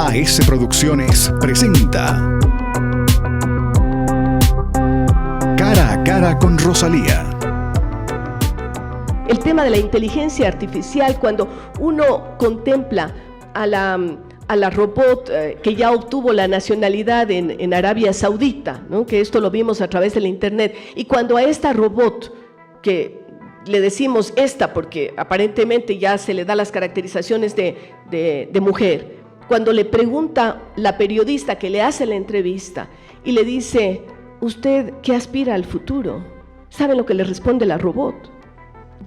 AS Producciones presenta Cara a Cara con Rosalía. El tema de la inteligencia artificial, cuando uno contempla a la robot que ya obtuvo la nacionalidad en Arabia Saudita, ¿no? Que esto lo vimos a través de la internet, y cuando a esta robot, que le decimos esta porque aparentemente ya se le da las caracterizaciones de mujer, cuando le pregunta la periodista que le hace la entrevista y le dice, ¿usted qué aspira al futuro? ¿Sabe lo que le responde la robot?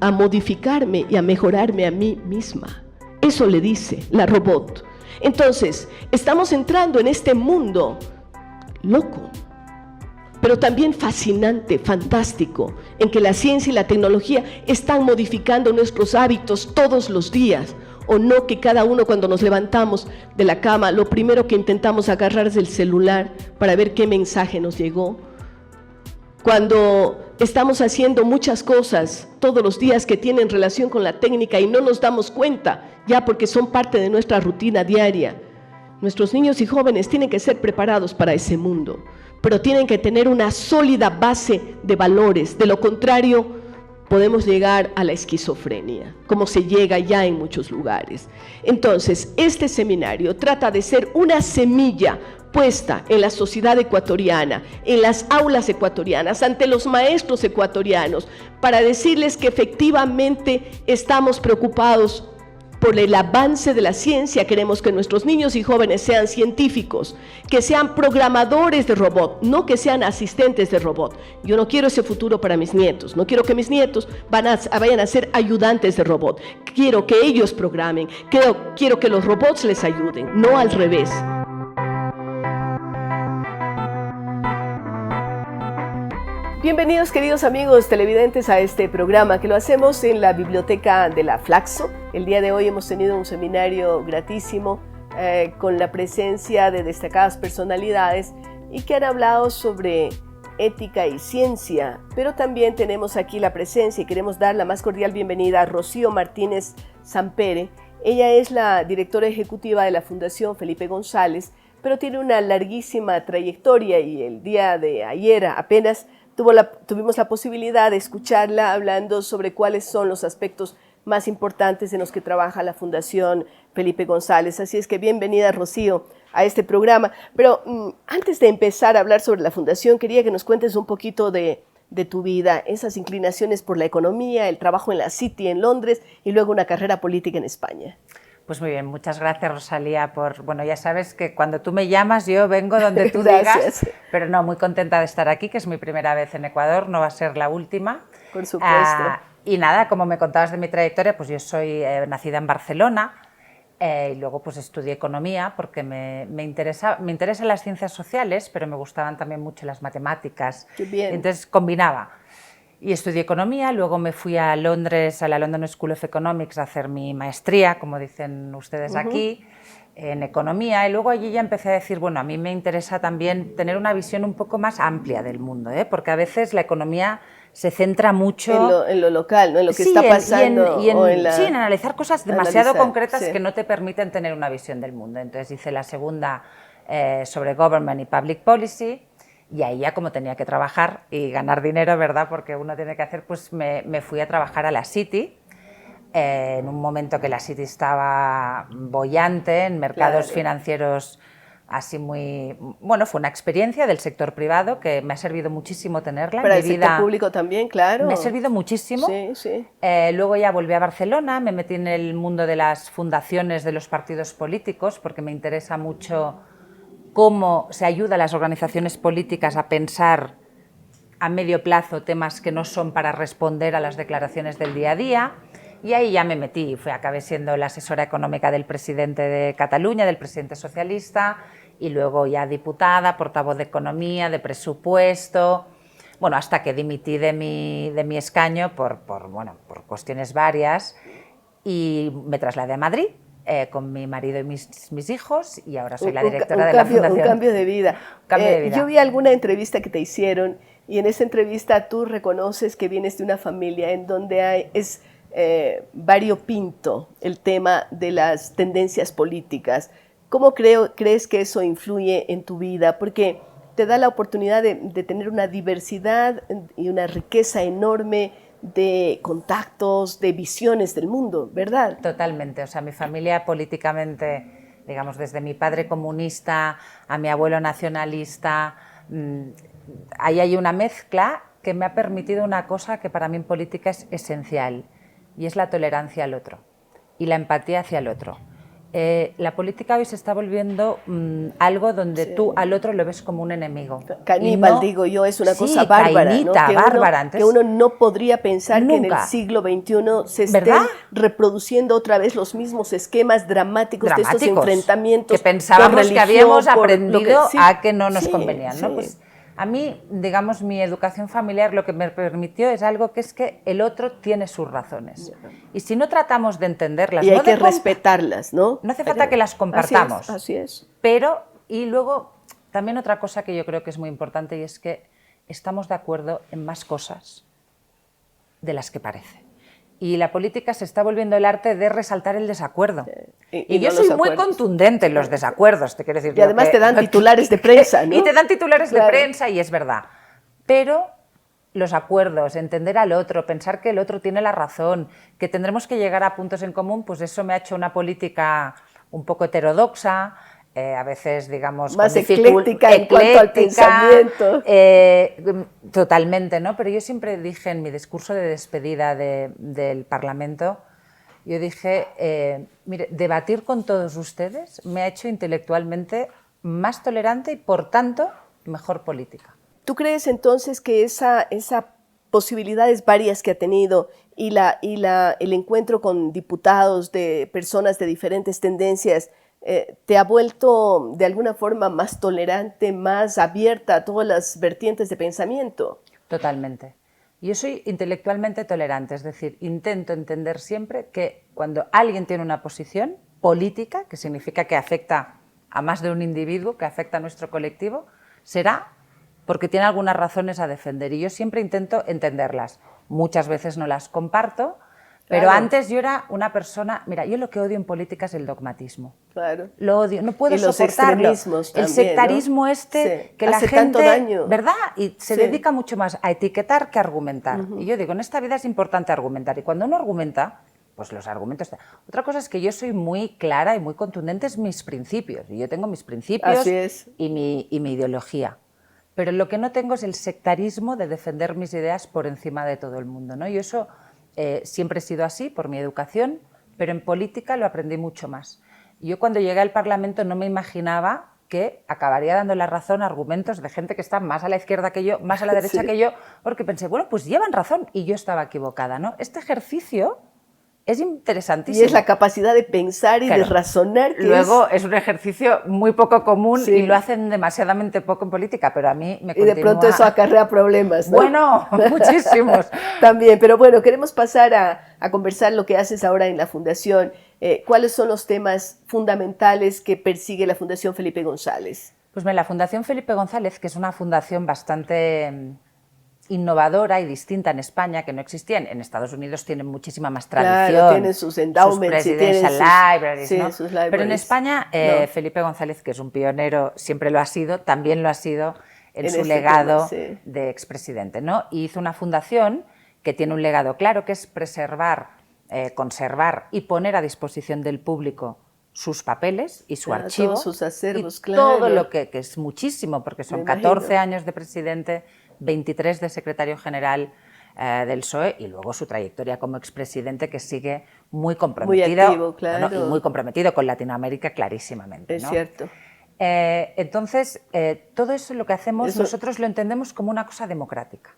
A modificarme y a mejorarme a mí misma. Eso le dice la robot. Entonces, estamos entrando en este mundo loco, pero también fascinante, fantástico, en que la ciencia y la tecnología están modificando nuestros hábitos todos los días, o no, que cada uno cuando nos levantamos de la cama, lo primero que intentamos agarrar es el celular para ver qué mensaje nos llegó. Cuando estamos haciendo muchas cosas todos los días que tienen relación con la técnica y no nos damos cuenta, ya porque son parte de nuestra rutina diaria. Nuestros niños y jóvenes tienen que ser preparados para ese mundo, pero tienen que tener una sólida base de valores. De lo contrario, podemos llegar a la esquizofrenia, como se llega ya en muchos lugares. Entonces, este seminario trata de ser una semilla puesta en la sociedad ecuatoriana, en las aulas ecuatorianas, ante los maestros ecuatorianos, para decirles que efectivamente estamos preocupados por el avance de la ciencia. Queremos que nuestros niños y jóvenes sean científicos, que sean programadores de robot, no que sean asistentes de robot. Yo no quiero ese futuro para mis nietos, no quiero que mis nietos vayan a ser ayudantes de robot. Quiero que ellos programen, quiero que los robots les ayuden, no al revés. Bienvenidos, queridos amigos televidentes, a este programa que lo hacemos en la biblioteca de la Flaxo. El día de hoy hemos tenido un seminario gratísimo con la presencia de destacadas personalidades y que han hablado sobre ética y ciencia, pero también tenemos aquí la presencia y queremos dar la más cordial bienvenida a Rocío Martínez Sampere. Ella es la directora ejecutiva de la Fundación Felipe González, pero tiene una larguísima trayectoria y el día de ayer apenas tuvimos la posibilidad de escucharla hablando sobre cuáles son los aspectos más importantes en los que trabaja la Fundación Felipe González. Así es que bienvenida, Rocío, a este programa. Pero antes de empezar a hablar sobre la Fundación, quería que nos cuentes un poquito de tu vida, esas inclinaciones por la economía, el trabajo en la City en Londres y luego una carrera política en España. Pues muy bien, muchas gracias, Rosalía, bueno, ya sabes que cuando tú me llamas yo vengo donde tú digas, pero no, muy contenta de estar aquí, que es mi primera vez en Ecuador, no va a ser la última. Por supuesto. Y nada, como me contabas de mi trayectoria, pues yo soy nacida en Barcelona y luego pues estudié economía porque me interesan las ciencias sociales, pero me gustaban también mucho las matemáticas. Qué bien. Entonces combinaba. Y estudié economía, luego me fui a Londres, a la London School of Economics, a hacer mi maestría, como dicen ustedes aquí, en economía, y luego allí ya empecé a decir, bueno, a mí me interesa también tener una visión un poco más amplia del mundo, porque a veces la economía se centra mucho en lo local, ¿no? En lo que está pasando. Sí, en analizar cosas demasiado concretas que no te permiten tener una visión del mundo. Entonces hice la segunda sobre Government y Public Policy, y ahí ya como tenía que trabajar y ganar dinero, ¿verdad? Porque uno tiene que hacer, pues me fui a trabajar a la City, en un momento que la City estaba boyante en mercados financieros así muy... Bueno, fue una experiencia del sector privado que me ha servido muchísimo tenerla. Para el sector público también, claro. Me ha servido muchísimo. Sí, sí. Luego ya volví a Barcelona, me metí en el mundo de las fundaciones de los partidos políticos porque me interesa mucho cómo se ayuda a las organizaciones políticas a pensar a medio plazo temas que no son para responder a las declaraciones del día a día, y ahí ya me metí, acabé siendo la asesora económica del presidente de Cataluña, del presidente socialista, y luego ya diputada, portavoz de economía, de presupuesto, bueno, hasta que dimití de mi escaño por cuestiones varias, y me trasladé a Madrid, con mi marido y mis hijos, y ahora soy la directora de la Fundación. Un cambio de vida. Yo vi alguna entrevista que te hicieron, y en esa entrevista tú reconoces que vienes de una familia en donde es variopinto el tema de las tendencias políticas. ¿Cómo crees que eso influye en tu vida? Porque te da la oportunidad de tener una diversidad y una riqueza enorme de contactos, de visiones del mundo, ¿verdad? Totalmente. O sea, mi familia políticamente, digamos, desde mi padre comunista a mi abuelo nacionalista, ahí hay una mezcla que me ha permitido una cosa que para mí en política es esencial, y es la tolerancia al otro y la empatía hacia el otro. La política hoy se está volviendo algo donde tú al otro lo ves como un enemigo. Caníbal, digo yo, es una cosa bárbara. Cainita, ¿no? bárbara. Entonces, que uno no podría pensar nunca, que en el siglo XXI se estén reproduciendo otra vez los mismos esquemas dramáticos de estos enfrentamientos. Que pensábamos que habíamos aprendido a que no nos convenían, ¿no? Pues, a mí, digamos, mi educación familiar lo que me permitió es algo que es que el otro tiene sus razones. Y si no tratamos de entenderlas... Y hay que respetarlas, ¿no? No hace falta que las compartamos. Así es. Pero, y luego, también otra cosa que yo creo que es muy importante, y es que estamos de acuerdo en más cosas de las que parece. Y la política se está volviendo el arte de resaltar el desacuerdo. Y yo soy muy contundente en los desacuerdos, te quiero decir. Y además te dan titulares de prensa, ¿no? Y te dan titulares de prensa, y es verdad. Pero los acuerdos, entender al otro, pensar que el otro tiene la razón, que tendremos que llegar a puntos en común, pues eso me ha hecho una política un poco heterodoxa, a veces, digamos, más ecléctica en cuanto al pensamiento. Totalmente, ¿no? Pero yo siempre dije en mi discurso de despedida del Parlamento, yo dije, mire, debatir con todos ustedes me ha hecho intelectualmente más tolerante y, por tanto, mejor política. ¿Tú crees entonces que esa posibilidades varias que ha tenido y el encuentro con diputados de personas de diferentes tendencias te ha vuelto de alguna forma más tolerante, más abierta a todas las vertientes de pensamiento? Totalmente. Yo soy intelectualmente tolerante, es decir, intento entender siempre que cuando alguien tiene una posición política, que significa que afecta a más de un individuo, que afecta a nuestro colectivo, será porque tiene algunas razones a defender, y yo siempre intento entenderlas. Muchas veces no las comparto, pero antes yo era una persona... Mira, yo lo que odio en política es el dogmatismo. Claro. Lo odio, no puedo soportarlo. Extremismos también, el sectarismo, ¿no? Que la gente... tanto daño. ¿Verdad? Y se dedica mucho más a etiquetar que a argumentar. Y yo digo, en esta vida es importante argumentar. Y cuando uno argumenta, pues los argumentos... Otra cosa es que yo soy muy clara y muy contundente en mis principios. Y yo tengo mis principios y mi ideología. Pero lo que no tengo es el sectarismo de defender mis ideas por encima de todo el mundo, ¿no? Y eso... siempre he sido así por mi educación, pero en política lo aprendí mucho más. Yo cuando llegué al Parlamento no me imaginaba que acabaría dando la razón a argumentos de gente que está más a la izquierda que yo, más a la derecha que yo, porque pensé, bueno, pues llevan razón y yo estaba equivocada, ¿no? Este ejercicio es interesantísimo. Y es la capacidad de pensar y de razonar. Luego es un ejercicio muy poco común y lo hacen demasiadamente poco en política, pero a mí me continúa... Y de pronto eso acarrea problemas, ¿no? Bueno, muchísimos. También, pero bueno, queremos pasar a conversar lo que haces ahora en la Fundación. ¿Cuáles son los temas fundamentales que persigue la Fundación Felipe González? Pues la Fundación Felipe González, que es una fundación bastante... innovadora y distinta en España, que no existían. En Estados Unidos tienen muchísima más tradición. Claro, tienen sus endowments, sus presidential libraries, ¿no? sus libraries. Pero en España, Felipe González, que es un pionero, siempre lo ha sido, también lo ha sido en su legado de expresidente, ¿no? Y hizo una fundación que tiene un legado claro, que es preservar, conservar y poner a disposición del público sus papeles y su archivo. Todos sus acervos, y todo lo que es muchísimo, porque son 14 años de presidente, 23 de secretario general del PSOE y luego su trayectoria como expresidente, que sigue muy comprometido, muy activo, claro. Y muy comprometido con Latinoamérica clarísimamente. Es cierto. Entonces, todo eso lo que hacemos nosotros lo entendemos como una cosa democrática,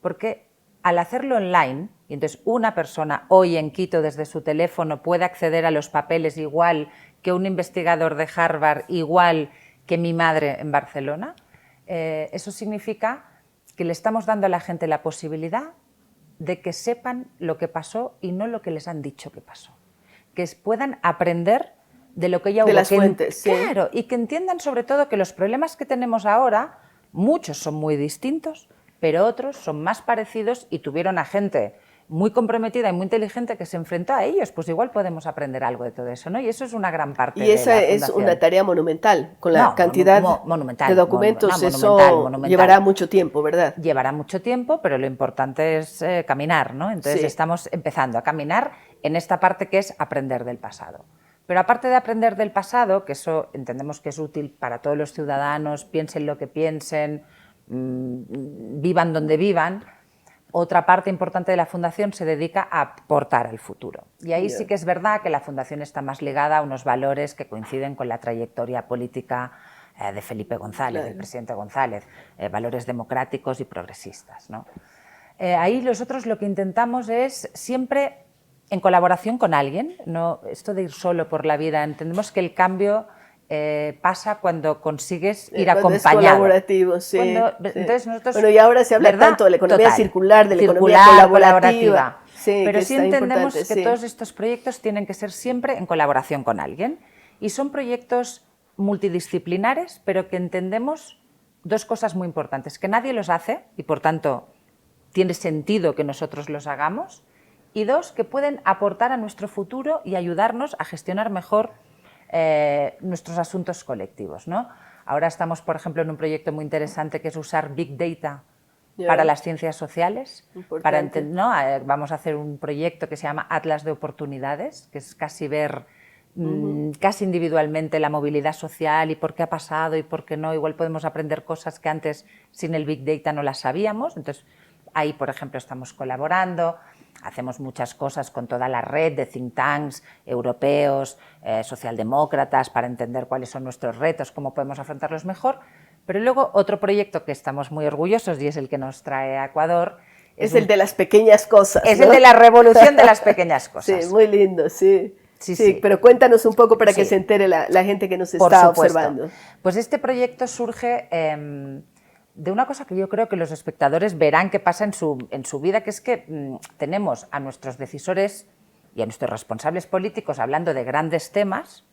porque al hacerlo online, y entonces una persona hoy en Quito desde su teléfono puede acceder a los papeles igual que un investigador de Harvard, igual que mi madre en Barcelona, eso significa que le estamos dando a la gente la posibilidad de que sepan lo que pasó y no lo que les han dicho que pasó. Que puedan aprender de lo que ya hubo. De las fuentes, Claro, y que entiendan sobre todo que los problemas que tenemos ahora, muchos son muy distintos, pero otros son más parecidos y tuvieron a gente muy comprometida y muy inteligente que se enfrentó a ellos, pues igual podemos aprender algo de todo eso, ¿no? Y eso es una gran parte de la fundación. Y esa es una tarea monumental, con la cantidad de documentos, eso llevará mucho tiempo, ¿verdad? Llevará mucho tiempo, pero lo importante es caminar, ¿no? Entonces estamos empezando a caminar en esta parte que es aprender del pasado. Pero aparte de aprender del pasado, que eso entendemos que es útil para todos los ciudadanos, piensen lo que piensen, vivan donde vivan, otra parte importante de la Fundación se dedica a aportar al futuro. Y ahí sí que es verdad que la Fundación está más ligada a unos valores que coinciden con la trayectoria política de Felipe González, del presidente González, valores democráticos y progresistas, ¿no? Ahí nosotros lo que intentamos es siempre en colaboración con alguien, no esto de ir solo por la vida. Entendemos que el cambio pasa cuando consigues ir acompañado. Es colaborativo, sí. Entonces nosotros, bueno, y ahora se habla tanto de la economía circular, de la economía colaborativa. Sí, pero sí entendemos que todos estos proyectos tienen que ser siempre en colaboración con alguien. Y son proyectos multidisciplinares, pero que entendemos dos cosas muy importantes. Que nadie los hace y, por tanto, tiene sentido que nosotros los hagamos. Y dos, que pueden aportar a nuestro futuro y ayudarnos a gestionar mejor nuestros asuntos colectivos, ¿no? Ahora estamos, por ejemplo, en un proyecto muy interesante que es usar Big Data para las ciencias sociales. Vamos a hacer un proyecto que se llama Atlas de Oportunidades, que es casi ver casi individualmente la movilidad social y por qué ha pasado y por qué no. Igual podemos aprender cosas que antes sin el Big Data no las sabíamos. Entonces, ahí, por ejemplo, estamos colaborando. Hacemos muchas cosas con toda la red de think tanks europeos, socialdemócratas, para entender cuáles son nuestros retos, cómo podemos afrontarlos mejor. Pero luego otro proyecto que estamos muy orgullosos y es el que nos trae a Ecuador. Es el de las pequeñas cosas. Es el de la revolución de las pequeñas cosas. Sí, muy lindo, sí. Sí, pero cuéntanos un poco para que se entere la gente que nos está observando. Pues este proyecto surge de una cosa que yo creo que los espectadores verán que pasa en su vida, que es que tenemos a nuestros decisores y a nuestros responsables políticos hablando de grandes temas,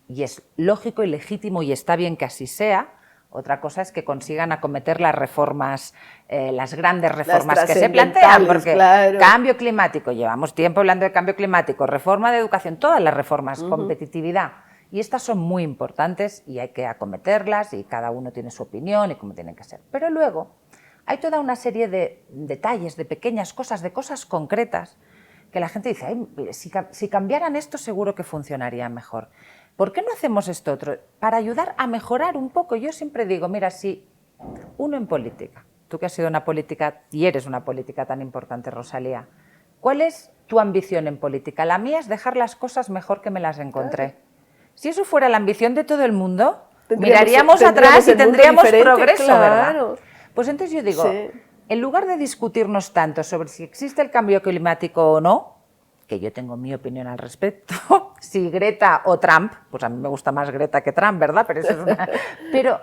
y es lógico y legítimo y está bien que así sea. Otra cosa es que consigan acometer las reformas, las grandes reformas que se plantean, porque cambio climático, llevamos tiempo hablando de cambio climático, reforma de educación, todas las reformas, competitividad. Y estas son muy importantes y hay que acometerlas y cada uno tiene su opinión y cómo tienen que ser. Pero luego hay toda una serie de detalles, de pequeñas cosas, de cosas concretas que la gente dice, si cambiaran esto seguro que funcionaría mejor. ¿Por qué no hacemos esto otro? Para ayudar a mejorar un poco. Yo siempre digo, mira, si uno en política, tú que has sido una política y eres una política tan importante, Rosalía, ¿cuál es tu ambición en política? La mía es dejar las cosas mejor que me las encontré. Claro. Si eso fuera la ambición de todo el mundo, miraríamos atrás y tendríamos progreso, ¿verdad? Pues entonces yo digo, en lugar de discutirnos tanto sobre si existe el cambio climático o no, que yo tengo mi opinión al respecto, si Greta o Trump, pues a mí me gusta más Greta que Trump, ¿verdad? Pero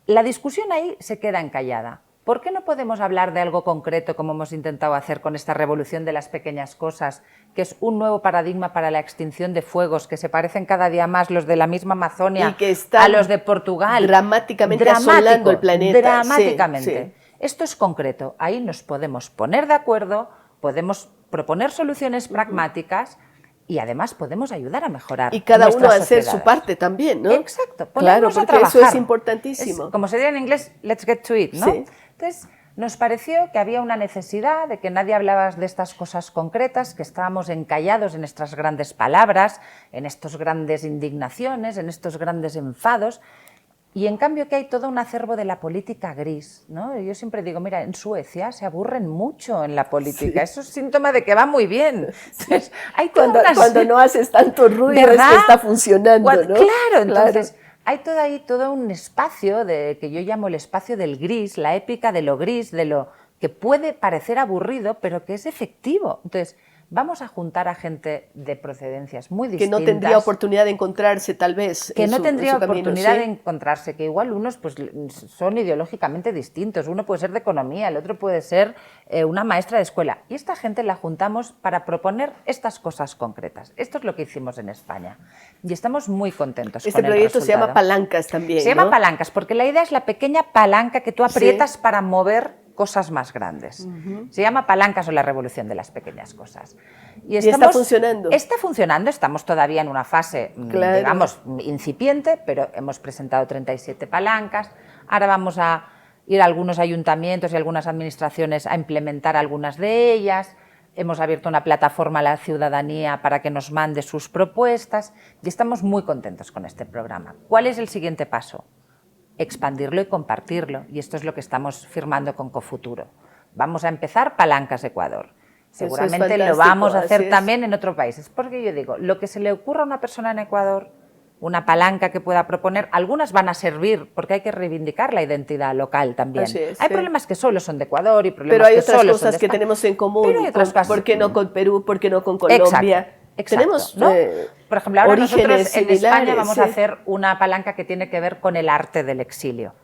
la discusión ahí se queda encallada. ¿Por qué no podemos hablar de algo concreto como hemos intentado hacer con esta revolución de las pequeñas cosas, que es un nuevo paradigma para la extinción de fuegos, que se parecen cada día más los de la misma Amazonia a los de Portugal? Dramáticamente asolando el planeta. Dramáticamente. Esto es concreto. Ahí nos podemos poner de acuerdo, podemos proponer soluciones pragmáticas y además podemos ayudar a mejorar. Y cada uno a hacer su parte también, ¿no? Exacto. Claro, porque eso es importantísimo. Como se diría en inglés, let's get to it, ¿no? Sí. Entonces, nos pareció que había una necesidad de que nadie hablaba de estas cosas concretas, que estábamos encallados en estas grandes palabras, en estas grandes indignaciones, en estos grandes enfados. Y en cambio que hay todo un acervo de la política gris, ¿no? Yo siempre digo, mira, en Suecia se aburren mucho en la política, eso es síntoma de que va muy bien. Entonces, hay cuando no haces tanto ruido, ¿verdad? Es que está funcionando, ¿no? Claro, entonces hay todo un espacio que yo llamo el espacio del gris, la épica de lo gris, de lo que puede parecer aburrido, pero que es efectivo. Entonces, vamos a juntar a gente de procedencias muy distintas. Que no tendría oportunidad de encontrarse, tal vez. Que no tendría oportunidad de encontrarse, que igual unos pues, son ideológicamente distintos. Uno puede ser de economía, el otro puede ser una maestra de escuela. Y esta gente la juntamos para proponer estas cosas concretas. Esto es lo que hicimos en España. Y estamos muy contentos con el resultado. Este proyecto se llama Palancas también, Se llama Palancas, porque la idea es la pequeña palanca que tú aprietas para mover cosas más grandes. Se llama Palancas o la revolución de las pequeñas cosas. Y está funcionando. Está funcionando, estamos todavía en una fase, digamos, incipiente, pero hemos presentado 37 palancas. Ahora vamos a ir a algunos ayuntamientos y algunas administraciones a implementar algunas de ellas. Hemos abierto una plataforma a la ciudadanía para que nos mande sus propuestas y estamos muy contentos con este programa. ¿Cuál es el siguiente paso? Expandirlo y compartirlo, y esto es lo que estamos firmando con Cofuturo. Vamos a empezar Palancas Ecuador. Seguramente lo vamos a hacer también en otros países, porque yo digo, lo que se le ocurra a una persona en Ecuador, una palanca que pueda proponer, algunas van a servir, porque hay que reivindicar la identidad local también. Hay problemas que solo son de Ecuador y problemas que solo son de España. Pero hay otras cosas que tenemos en común, ¿por qué no con Perú, por qué no con Colombia? Exacto, tenemos, ¿no? Por ejemplo, ahora nosotros en España vamos sí. a hacer una palanca que tiene que ver con el arte del exilio.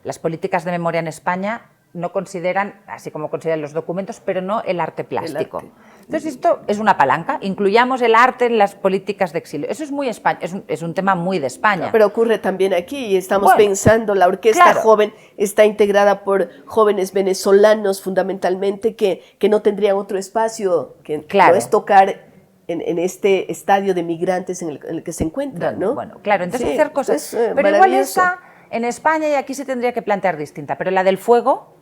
Las políticas de memoria en España no consideran, así como consideran los documentos, pero no el arte plástico. Entonces esto es una palanca, incluyamos el arte en las políticas de exilio. Eso es muy España, es un tema muy de España. No, pero ocurre también aquí y estamos pensando, la orquesta joven está integrada por jóvenes venezolanos fundamentalmente que no tendrían otro espacio, que no es tocar en este estadio de migrantes en el que se encuentran, ¿no? Bueno, claro, entonces hacer cosas, pero igual esa en España y aquí se tendría que plantear distinta, pero la del fuego,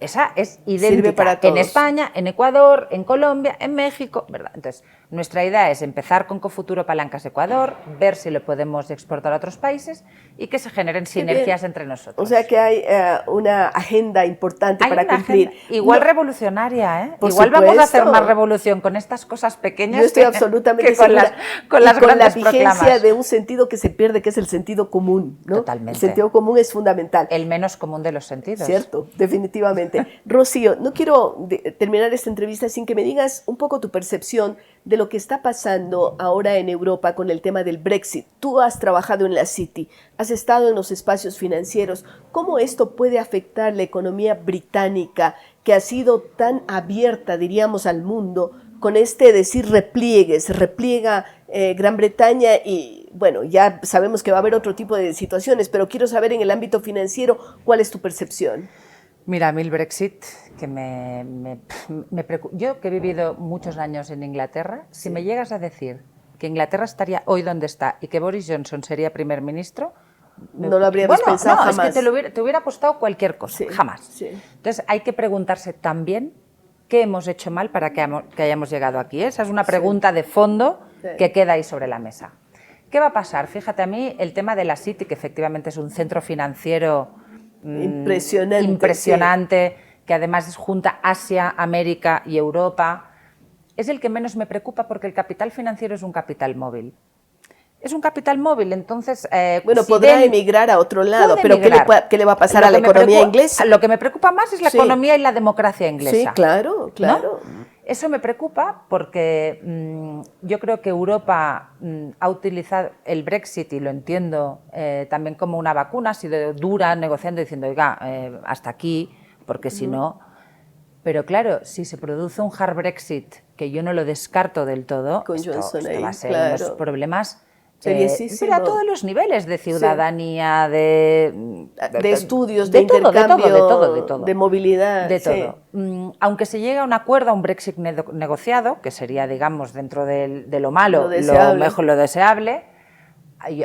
esa es idéntica. Sirve para todos. En España, en Ecuador, en Colombia, en México, ¿verdad? Entonces, nuestra idea es empezar con Cofuturo Palancas Ecuador, ver si lo podemos exportar a otros países y que se generen sinergias entre nosotros. O sea que hay una agenda importante para cumplir. Igual revolucionaria, ¿eh? Igual vamos a hacer más revolución con estas cosas pequeñas. Yo estoy absolutamente segura. Con las grandes la vigencia proclamas. de un sentido que se pierde, que es el sentido común, ¿no? Totalmente. El sentido común es fundamental. El menos común de los sentidos. Cierto, definitivamente. Rocío, no quiero terminar esta entrevista sin que me digas un poco tu percepción de lo que está pasando ahora en Europa con el tema del Brexit. Tú has trabajado en la City, has estado en los espacios financieros. ¿Cómo esto puede afectar la economía británica, que ha sido tan abierta, diríamos, al mundo, con decir repliegue? Se repliega Gran Bretaña y, bueno, ya sabemos que va a haber otro tipo de situaciones, pero quiero saber en el ámbito financiero, ¿cuál es tu percepción? Mira, a mí el Brexit, que me preocupa. Yo, que he vivido muchos años en Inglaterra, si me llegas a decir que Inglaterra estaría hoy donde está y que Boris Johnson sería primer ministro, no lo habríamos pensado jamás. Es que te hubiera apostado cualquier cosa, jamás. Sí. Entonces hay que preguntarse también qué hemos hecho mal para que hayamos llegado aquí. Esa es una pregunta de fondo que queda ahí sobre la mesa. ¿Qué va a pasar? Fíjate, a mí el tema de la City, que efectivamente es un centro financiero impresionante, que además junta Asia, América y Europa, es el que menos me preocupa porque el capital financiero es un capital móvil. Es un capital móvil, entonces... podrá emigrar a otro lado, pero ¿qué le va a pasar a la economía inglesa? Lo que me preocupa más es la economía y la democracia inglesa. Sí, claro. ¿No? Eso me preocupa porque yo creo que Europa ha utilizado el Brexit, y lo entiendo también como una vacuna, ha sido dura negociando, diciendo, oiga, hasta aquí, porque si no... Pero claro, si se produce un hard Brexit, que yo no lo descarto del todo, esto va a ser unos problemas... pero a todos los niveles, de ciudadanía, de estudios, de intercambio, de movilidad. De todo. Aunque se llegue a un acuerdo, a un Brexit negociado, que sería, digamos, dentro de lo malo, lo mejor, lo deseable,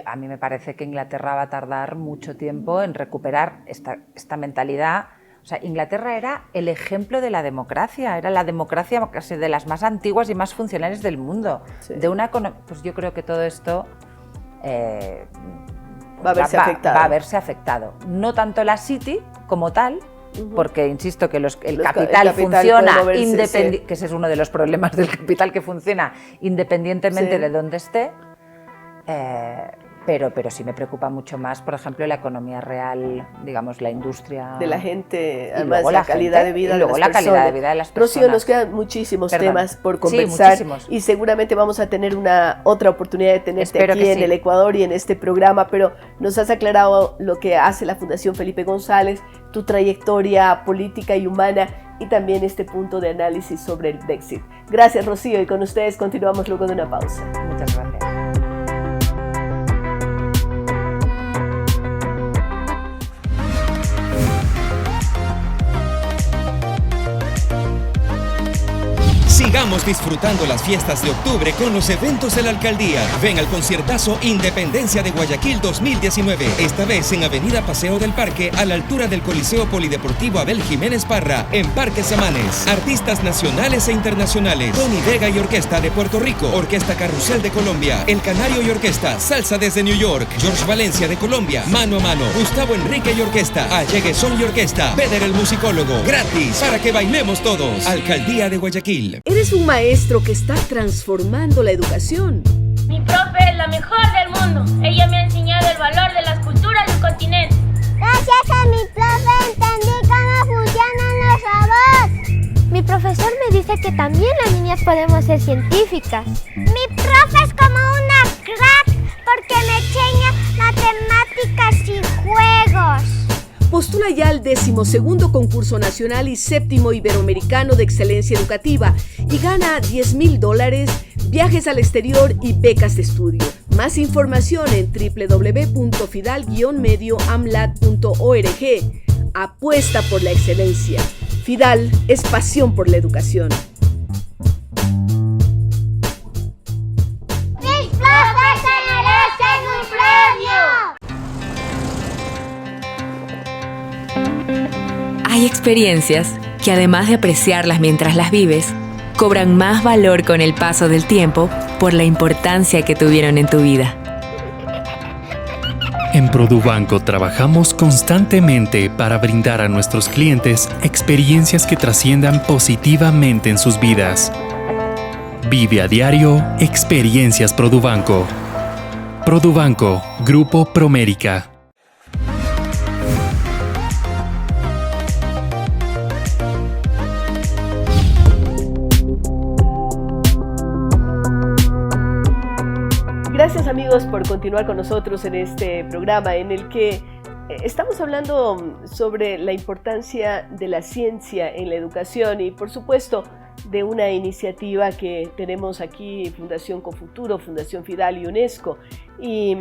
a mí me parece que Inglaterra va a tardar mucho tiempo en recuperar esta mentalidad. O sea, Inglaterra era el ejemplo de la democracia, era la democracia casi de las más antiguas y más funcionales del mundo. Pues yo creo que todo esto va a verse afectado. No tanto la City como tal, porque insisto que el capital funciona, que ese es uno de los problemas del capital, que funciona independientemente de dónde esté. Pero sí me preocupa mucho más, por ejemplo, la economía real, digamos, la industria... De la gente, además la calidad de vida de las personas. Y luego la calidad de vida de las personas. Rocío, nos quedan muchísimos temas por conversar. Sí, muchísimos. Y seguramente vamos a tener otra oportunidad de tenerte aquí en el Ecuador y en este programa, pero nos has aclarado lo que hace la Fundación Felipe González, tu trayectoria política y humana, y también este punto de análisis sobre el Brexit. Gracias, Rocío, y con ustedes continuamos luego de una pausa. Muchas gracias. Sigamos disfrutando las fiestas de octubre con los eventos de la alcaldía. Ven al conciertazo Independencia de Guayaquil 2019. Esta vez en Avenida Paseo del Parque, a la altura del Coliseo Polideportivo Abel Jiménez Parra, en Parque Samanes. Artistas nacionales e internacionales: Tony Vega y Orquesta de Puerto Rico, Orquesta Carrusel de Colombia, El Canario y Orquesta, Salsa desde New York, George Valencia de Colombia, Mano a Mano, Gustavo Enrique y Orquesta, Allegue Son y Orquesta, Peder el Musicólogo, gratis, para que bailemos todos. Alcaldía de Guayaquil. Eres un maestro que está transformando la educación. Mi profe es la mejor del mundo. Ella me ha enseñado el valor de las culturas del continente. Gracias a mi profe entendí cómo funcionan los robots. Mi profesor me dice que también las niñas podemos ser científicas. Mi profe es como una crack porque me enseña matemáticas y juegos. Postula ya al 12º concurso nacional y 7º iberoamericano de excelencia educativa y gana $10,000, viajes al exterior y becas de estudio. Más información en www.fidal-medioamlat.org. Apuesta por la excelencia. Fidal es pasión por la educación. ¡Mis profes se merecen un premio! Hay experiencias que, además de apreciarlas mientras las vives, cobran más valor con el paso del tiempo por la importancia que tuvieron en tu vida. En Produbanco trabajamos constantemente para brindar a nuestros clientes experiencias que trasciendan positivamente en sus vidas. Vive a diario experiencias Produbanco. Produbanco, Grupo Promérica. Gracias amigos por continuar con nosotros en este programa en el que estamos hablando sobre la importancia de la ciencia en la educación y por supuesto de una iniciativa que tenemos aquí, Fundación Confuturo, Fundación Fidal y UNESCO, y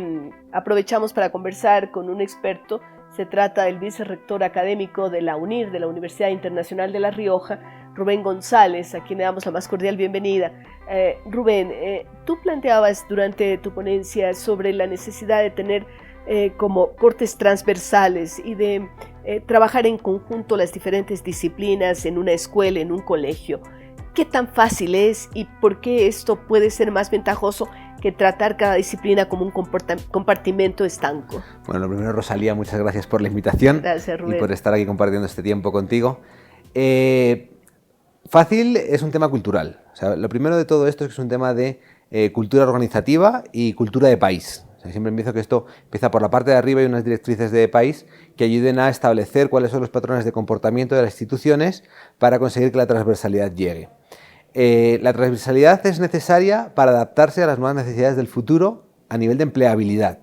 aprovechamos para conversar con un experto. Se trata del vicerrector académico de la UNIR, de la Universidad Internacional de La Rioja, Rubén González, a quien le damos la más cordial bienvenida. Rubén, tú planteabas durante tu ponencia sobre la necesidad de tener como cortes transversales y de trabajar en conjunto las diferentes disciplinas en una escuela, en un colegio. ¿Qué tan fácil es y por qué esto puede ser más ventajoso que tratar cada disciplina como un compartimento estanco? Bueno, lo primero, Rosalía, muchas gracias por la invitación. Gracias, Rubén. Y por estar aquí compartiendo este tiempo contigo. Fácil es un tema cultural. O sea, lo primero de todo esto es que es un tema de cultura organizativa y cultura de país. O sea, siempre empiezo que esto empieza por la parte de arriba y unas directrices de país que ayuden a establecer cuáles son los patrones de comportamiento de las instituciones para conseguir que la transversalidad llegue. La transversalidad es necesaria para adaptarse a las nuevas necesidades del futuro a nivel de empleabilidad.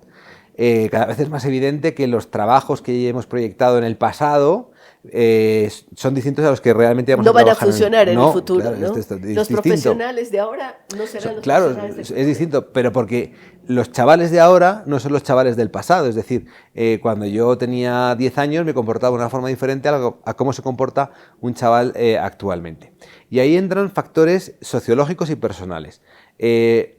Cada vez es más evidente que los trabajos que hemos proyectado en el pasado son distintos a los que realmente vamos a trabajar. No van a funcionar en el futuro, claro, ¿no? Los distinto. Profesionales de ahora no serán los claro, profesionales del futuro. Es distinto, pero porque los chavales de ahora no son los chavales del pasado. Es decir, cuando yo tenía 10 años me comportaba de una forma diferente a cómo se comporta un chaval actualmente. Y ahí entran factores sociológicos y personales.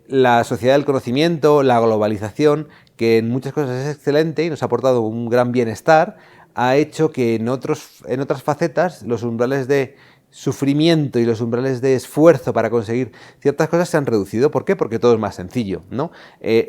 La sociedad del conocimiento, la globalización, que en muchas cosas es excelente y nos ha aportado un gran bienestar, ha hecho que en otras facetas los umbrales de sufrimiento y los umbrales de esfuerzo para conseguir ciertas cosas se han reducido. ¿Por qué? Porque todo es más sencillo, ¿no?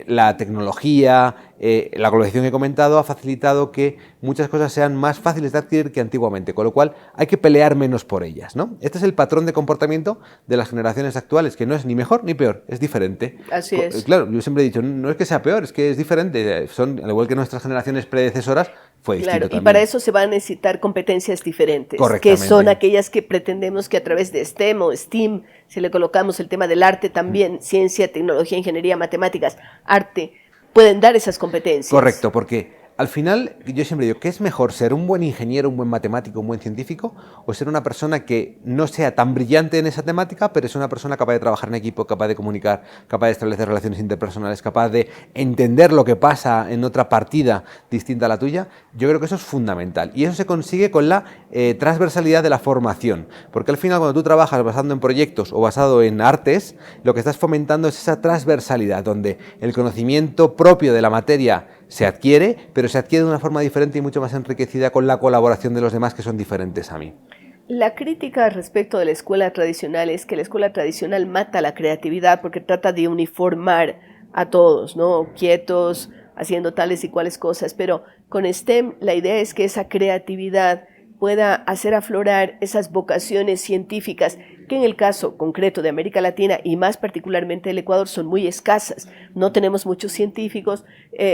La tecnología, la globalización que he comentado ha facilitado que muchas cosas sean más fáciles de adquirir que antiguamente, con lo cual hay que pelear menos por ellas, ¿no? Este es el patrón de comportamiento de las generaciones actuales, que no es ni mejor ni peor, es diferente. Así es. Claro, yo siempre he dicho, no es que sea peor, es que es diferente. Son, al igual que nuestras generaciones predecesoras, fue distinto también. Y para eso se van a necesitar competencias diferentes, que son aquellas que pretendemos que a través de STEM o STEAM, si le colocamos el tema del arte también, ciencia, tecnología, ingeniería, matemáticas, arte, pueden dar esas competencias. Correcto, porque al final, yo siempre digo, ¿qué es mejor, ser un buen ingeniero, un buen matemático, un buen científico, o ser una persona que no sea tan brillante en esa temática, pero es una persona capaz de trabajar en equipo, capaz de comunicar, capaz de establecer relaciones interpersonales, capaz de entender lo que pasa en otra partida distinta a la tuya? Yo creo que eso es fundamental, y eso se consigue con la transversalidad de la formación, porque al final cuando tú trabajas basado en proyectos o basado en artes, lo que estás fomentando es esa transversalidad, donde el conocimiento propio de la materia se adquiere, pero se adquiere de una forma diferente y mucho más enriquecida con la colaboración de los demás que son diferentes a mí. La crítica respecto de la escuela tradicional es que la escuela tradicional mata la creatividad porque trata de uniformar a todos, ¿no? Quietos, haciendo tales y cuales cosas, pero con STEM la idea es que esa creatividad pueda hacer aflorar esas vocaciones científicas que en el caso concreto de América Latina y más particularmente del Ecuador son muy escasas. No tenemos muchos científicos.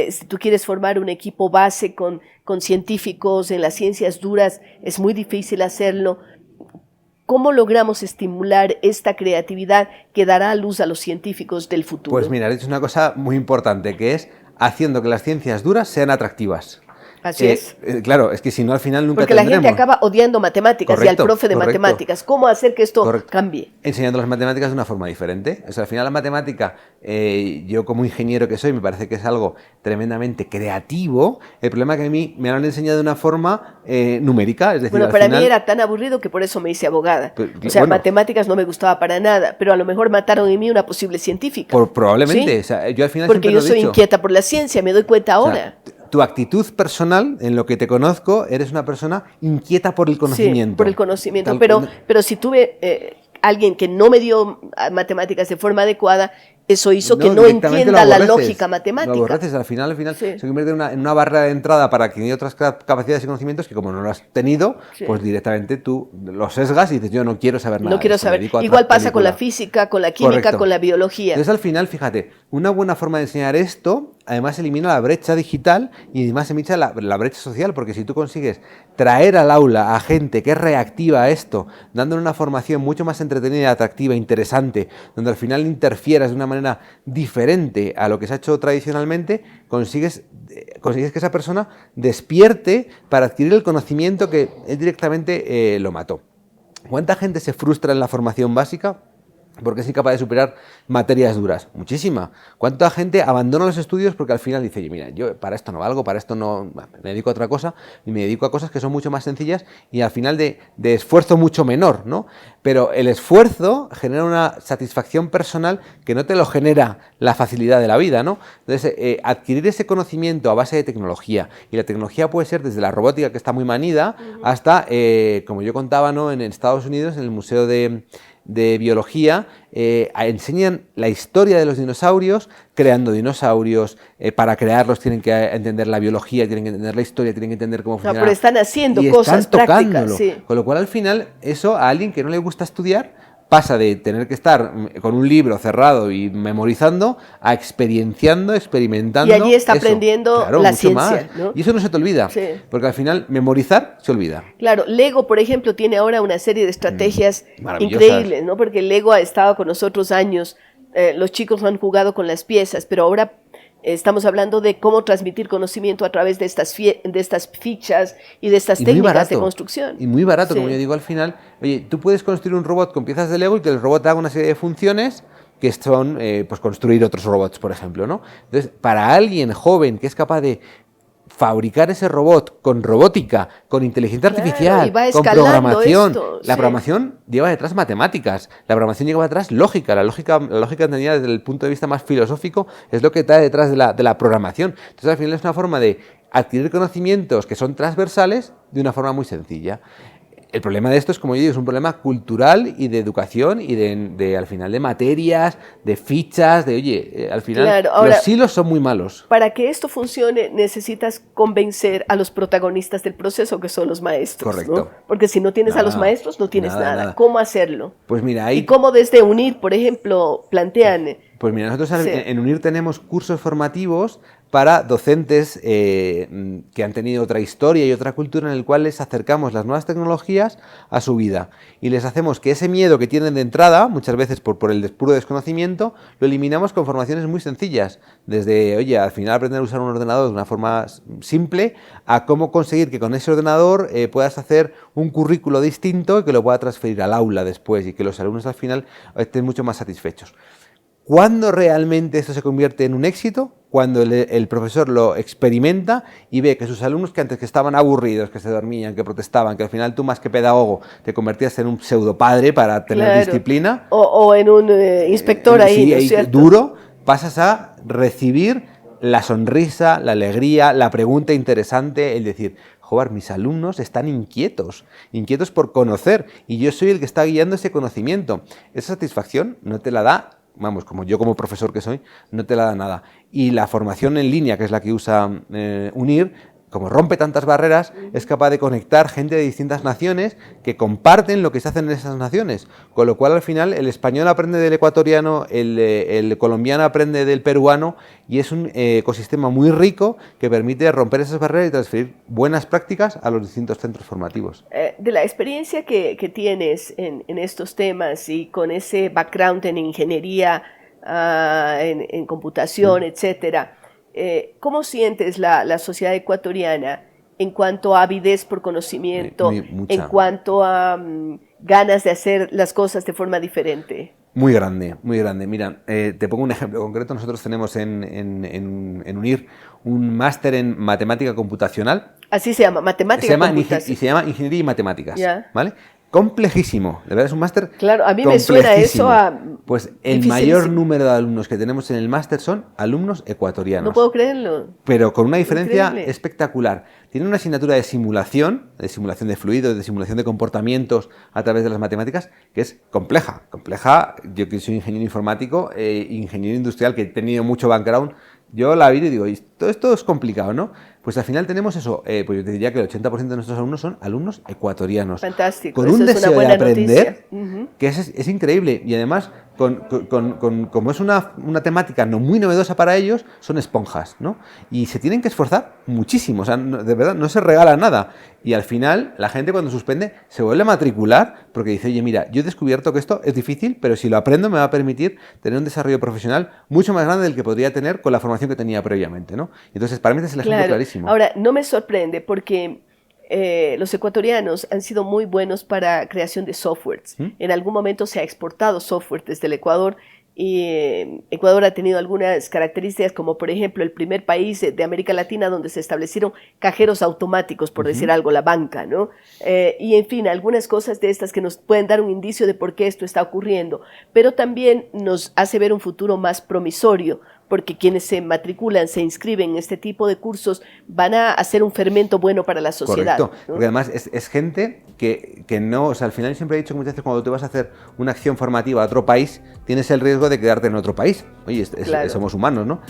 Si tú quieres formar un equipo base con científicos en las ciencias duras, es muy difícil hacerlo. ¿Cómo logramos estimular esta creatividad que dará a luz a los científicos del futuro? Pues mira, has dicho una cosa muy importante, que es haciendo que las ciencias duras sean atractivas. Así es. Claro, es que si no al final nunca porque tendremos. La gente acaba odiando matemáticas. Correcto, y al profe de matemáticas. ¿Cómo hacer que esto cambie? Enseñando las matemáticas de una forma diferente. O sea, al final la matemática, yo como ingeniero que soy, me parece que es algo tremendamente creativo. El problema es que a mí me lo han enseñado de una forma numérica. Es decir, bueno, para mí era tan aburrido que por eso me hice abogada. O sea, matemáticas no me gustaba para nada, pero a lo mejor mataron en mí una posible científica. Probablemente. ¿Sí? O sea, yo al final porque yo soy dicho. Inquieta por la ciencia, me doy cuenta ahora. O sea, tu actitud personal, en lo que te conozco, eres una persona inquieta por el conocimiento. Sí, por el conocimiento, pero si tuve alguien que no me dio matemáticas de forma adecuada, eso hizo que no entienda la lógica matemática. Lo aborreces, al final sí. se convierte en una barrera de entrada para quien tiene otras capacidades y conocimientos que como no lo has tenido, pues directamente tú los sesgas y dices, yo no quiero saber nada. No quiero saber. Igual pasa con la física, con la química, con la biología. Entonces al final, fíjate, una buena forma de enseñar esto, además elimina la brecha digital y además elimina la brecha social, porque si tú consigues traer al aula a gente que es reactiva a esto, dándole una formación mucho más entretenida, atractiva, interesante, donde al final interfieras de una manera diferente a lo que se ha hecho tradicionalmente, consigues que esa persona despierte para adquirir el conocimiento que él directamente lo mató. ¿Cuánta gente se frustra en la formación básica porque es incapaz de superar materias duras? Muchísima. ¿Cuánta gente abandona los estudios porque al final dice, mira, yo para esto no valgo, para esto no, me dedico a otra cosa, y me dedico a cosas que son mucho más sencillas y al final de esfuerzo mucho menor, ¿no? Pero el esfuerzo genera una satisfacción personal que no te lo genera la facilidad de la vida, ¿no? Entonces, adquirir ese conocimiento a base de tecnología, y la tecnología puede ser desde la robótica, que está muy manida, hasta, como yo contaba, ¿no? En Estados Unidos, en el Museo de Biología, enseñan la historia de los dinosaurios, creando dinosaurios. Para crearlos tienen que entender la biología, tienen que entender la historia, tienen que entender cómo funciona. Pero están haciendo y cosas están prácticas. Sí. Con lo cual, al final, eso a alguien que no le gusta estudiar pasa de tener que estar con un libro cerrado y memorizando a experienciando, experimentando. Y allí está aprendiendo la ciencia, ¿no? Y eso no se te olvida, porque al final memorizar se olvida. Claro, Lego, por ejemplo, tiene ahora una serie de estrategias increíbles, ¿no? Porque Lego ha estado con nosotros años, los chicos han jugado con las piezas, pero ahora estamos hablando de cómo transmitir conocimiento a través de estas fichas y de estas técnicas de construcción. Y muy barato, como yo digo al final. Oye, tú puedes construir un robot con piezas de Lego y que el robot haga una serie de funciones que son pues construir otros robots, por ejemplo, ¿no? Entonces, para alguien joven que es capaz de fabricar ese robot con robótica, con inteligencia artificial, con programación. La programación lleva detrás matemáticas, la programación lleva detrás lógica. La lógica entendida desde el punto de vista más filosófico es lo que está detrás de la programación. Entonces al final es una forma de adquirir conocimientos que son transversales de una forma muy sencilla. El problema de esto es, como yo digo, es un problema cultural y de educación y de al final de materias, de fichas, de oye, al final ahora, los silos son muy malos. Para que esto funcione necesitas convencer a los protagonistas del proceso, que son los maestros. Correcto. ¿No? Porque si no tienes a los maestros no tienes nada. ¿Cómo hacerlo? Pues mira, y cómo desde UNIR, por ejemplo, plantean... Pues mira, nosotros en UNIR tenemos cursos formativos para docentes que han tenido otra historia y otra cultura, en el cual les acercamos las nuevas tecnologías a su vida y les hacemos que ese miedo que tienen de entrada, muchas veces por el puro desconocimiento, lo eliminamos con formaciones muy sencillas, desde, oye, al final aprender a usar un ordenador de una forma simple, a cómo conseguir que con ese ordenador puedas hacer un currículo distinto y que lo pueda transferir al aula después y que los alumnos al final estén mucho más satisfechos. ¿Cuándo realmente esto se convierte en un éxito? Cuando el profesor lo experimenta y ve que sus alumnos, que antes que estaban aburridos, que se dormían, que protestaban, que al final tú más que pedagogo te convertías en un pseudo padre para tener disciplina. O en un inspector ahí, ¿no es cierto? Duro, pasas a recibir la sonrisa, la alegría, la pregunta interesante, el decir, joder, mis alumnos están inquietos por conocer y yo soy el que está guiando ese conocimiento. Esa satisfacción no te la da, vamos, como yo como profesor que soy, no te la da nada. Y la formación en línea, que es la que usa UNIR, como rompe tantas barreras, es capaz de conectar gente de distintas naciones que comparten lo que se hace en esas naciones. Con lo cual, al final, el español aprende del ecuatoriano, el colombiano aprende del peruano, y es un ecosistema muy rico que permite romper esas barreras y transferir buenas prácticas a los distintos centros formativos. De la experiencia que tienes en estos temas y con ese background en ingeniería, en computación, etcétera, ¿cómo sientes la sociedad ecuatoriana en cuanto a avidez por conocimiento, en cuanto a ganas de hacer las cosas de forma diferente? Muy grande, muy grande. Mira, te pongo un ejemplo concreto. Nosotros tenemos en UNIR un máster en matemática computacional. Así se llama, matemática computacional. Y se llama Ingeniería y Matemáticas, ¿vale? Complejísimo, de verdad es un máster. Claro, a mí me suena eso a... Pues el mayor número de alumnos que tenemos en el máster son alumnos ecuatorianos. No puedo creerlo. Pero con una diferencia espectacular. Tienen una asignatura de simulación de fluidos, de simulación de comportamientos a través de las matemáticas, que es compleja. Compleja, yo que soy ingeniero informático, ingeniero industrial, que he tenido mucho background, yo la vi y digo, todo esto es complicado, ¿no? Pues al final tenemos eso, pues yo te diría que el 80% de nuestros alumnos son alumnos ecuatorianos. Fantástico. Con un deseo de aprender, que es increíble. Y además, como es una temática no muy novedosa para ellos, son esponjas, ¿no? Y se tienen que esforzar muchísimo, o sea, de verdad, no se regala nada. Y al final, la gente cuando suspende se vuelve a matricular porque dice, oye, mira, yo he descubierto que esto es difícil, pero si lo aprendo me va a permitir tener un desarrollo profesional mucho más grande del que podría tener con la formación que tenía previamente, ¿no? Entonces, para mí este es el ejemplo clarísimo. Ahora, no me sorprende porque los ecuatorianos han sido muy buenos para creación de softwares. En algún momento se ha exportado software desde el Ecuador y Ecuador ha tenido algunas características, como por ejemplo el primer país de América Latina donde se establecieron cajeros automáticos, por decir algo, la banca, ¿no? Y en fin, algunas cosas de estas que nos pueden dar un indicio de por qué esto está ocurriendo, pero también nos hace ver un futuro más promisorio, porque quienes se matriculan, se inscriben en este tipo de cursos, van a hacer un fermento bueno para la sociedad. Correcto, ¿no? Porque además es gente que no, o sea, al final yo siempre he dicho que muchas veces cuando tú vas a hacer una acción formativa a otro país, tienes el riesgo de quedarte en otro país. Oye, somos humanos, ¿no?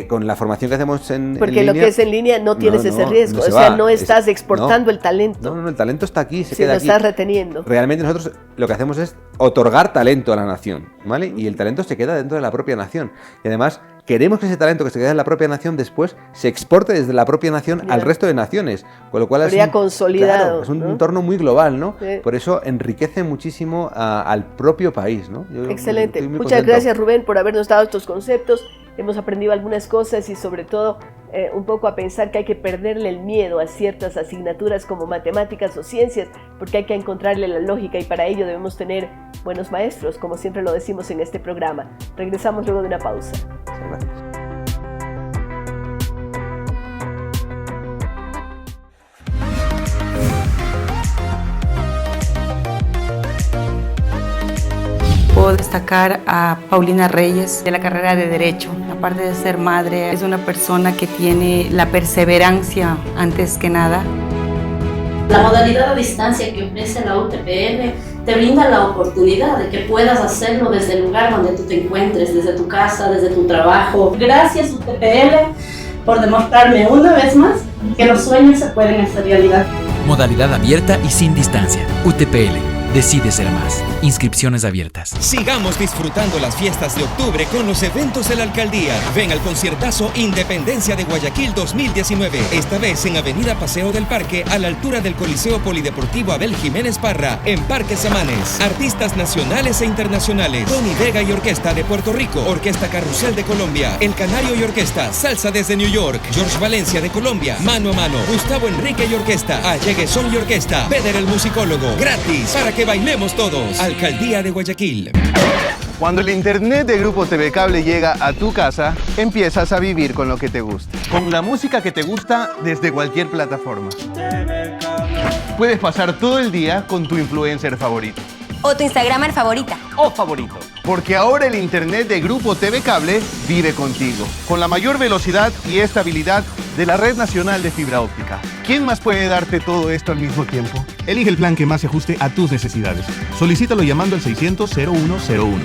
Con la formación que hacemos en porque línea, lo que es en línea no tienes ese riesgo, o sea, no estás exportando el talento. No, el talento está aquí, se queda aquí. Lo estás reteniendo. Realmente nosotros lo que hacemos es otorgar talento a la nación, ¿vale? Y el talento se queda dentro de la propia nación. Y además queremos que ese talento que se queda en la propia nación después se exporte desde la propia nación al resto de naciones, con lo cual es consolidado, claro, es un entorno muy global, ¿no? Sí. Por eso enriquece muchísimo al propio país, ¿no? Excelente. Muchas gracias, Rubén, por habernos dado estos conceptos. Hemos aprendido algunas cosas y sobre todo un poco a pensar que hay que perderle el miedo a ciertas asignaturas como matemáticas o ciencias, porque hay que encontrarle la lógica y para ello debemos tener buenos maestros, como siempre lo decimos en este programa. Regresamos luego de una pausa. Muchas gracias. Puedo destacar a Paulina Reyes de la carrera de Derecho. Aparte de ser madre, es una persona que tiene la perseverancia antes que nada. La modalidad a distancia que ofrece la UTPL te brinda la oportunidad de que puedas hacerlo desde el lugar donde tú te encuentres, desde tu casa, desde tu trabajo. Gracias UTPL por demostrarme una vez más que los sueños se pueden hacer realidad. Modalidad abierta y sin distancia. UTPL. Decide ser más. Inscripciones abiertas. Sigamos disfrutando las fiestas de octubre con los eventos de la alcaldía. Ven al conciertazo Independencia de Guayaquil 2019. Esta vez en Avenida Paseo del Parque, a la altura del Coliseo Polideportivo Abel Jiménez Parra, en Parque Samanes. Artistas nacionales e internacionales: Tony Vega y Orquesta de Puerto Rico, Orquesta Carrusel de Colombia, El Canario y Orquesta, Salsa desde New York, George Valencia de Colombia, Mano a Mano, Gustavo Enrique y Orquesta, Allegue Sol y Orquesta, Peder el Musicólogo, gratis para que bailemos todos. Alcaldía de Guayaquil. Cuando el internet de Grupo TV Cable llega a tu casa, empiezas a vivir con lo que te gusta. Con la música que te gusta desde cualquier plataforma. Puedes pasar todo el día con tu influencer favorito. O tu Instagramer favorita. O favorito. Porque ahora el internet de Grupo TV Cable vive contigo. Con la mayor velocidad y estabilidad de la red nacional de fibra óptica. ¿Quién más puede darte todo esto al mismo tiempo? Elige el plan que más se ajuste a tus necesidades. Solicítalo llamando al 600-0101.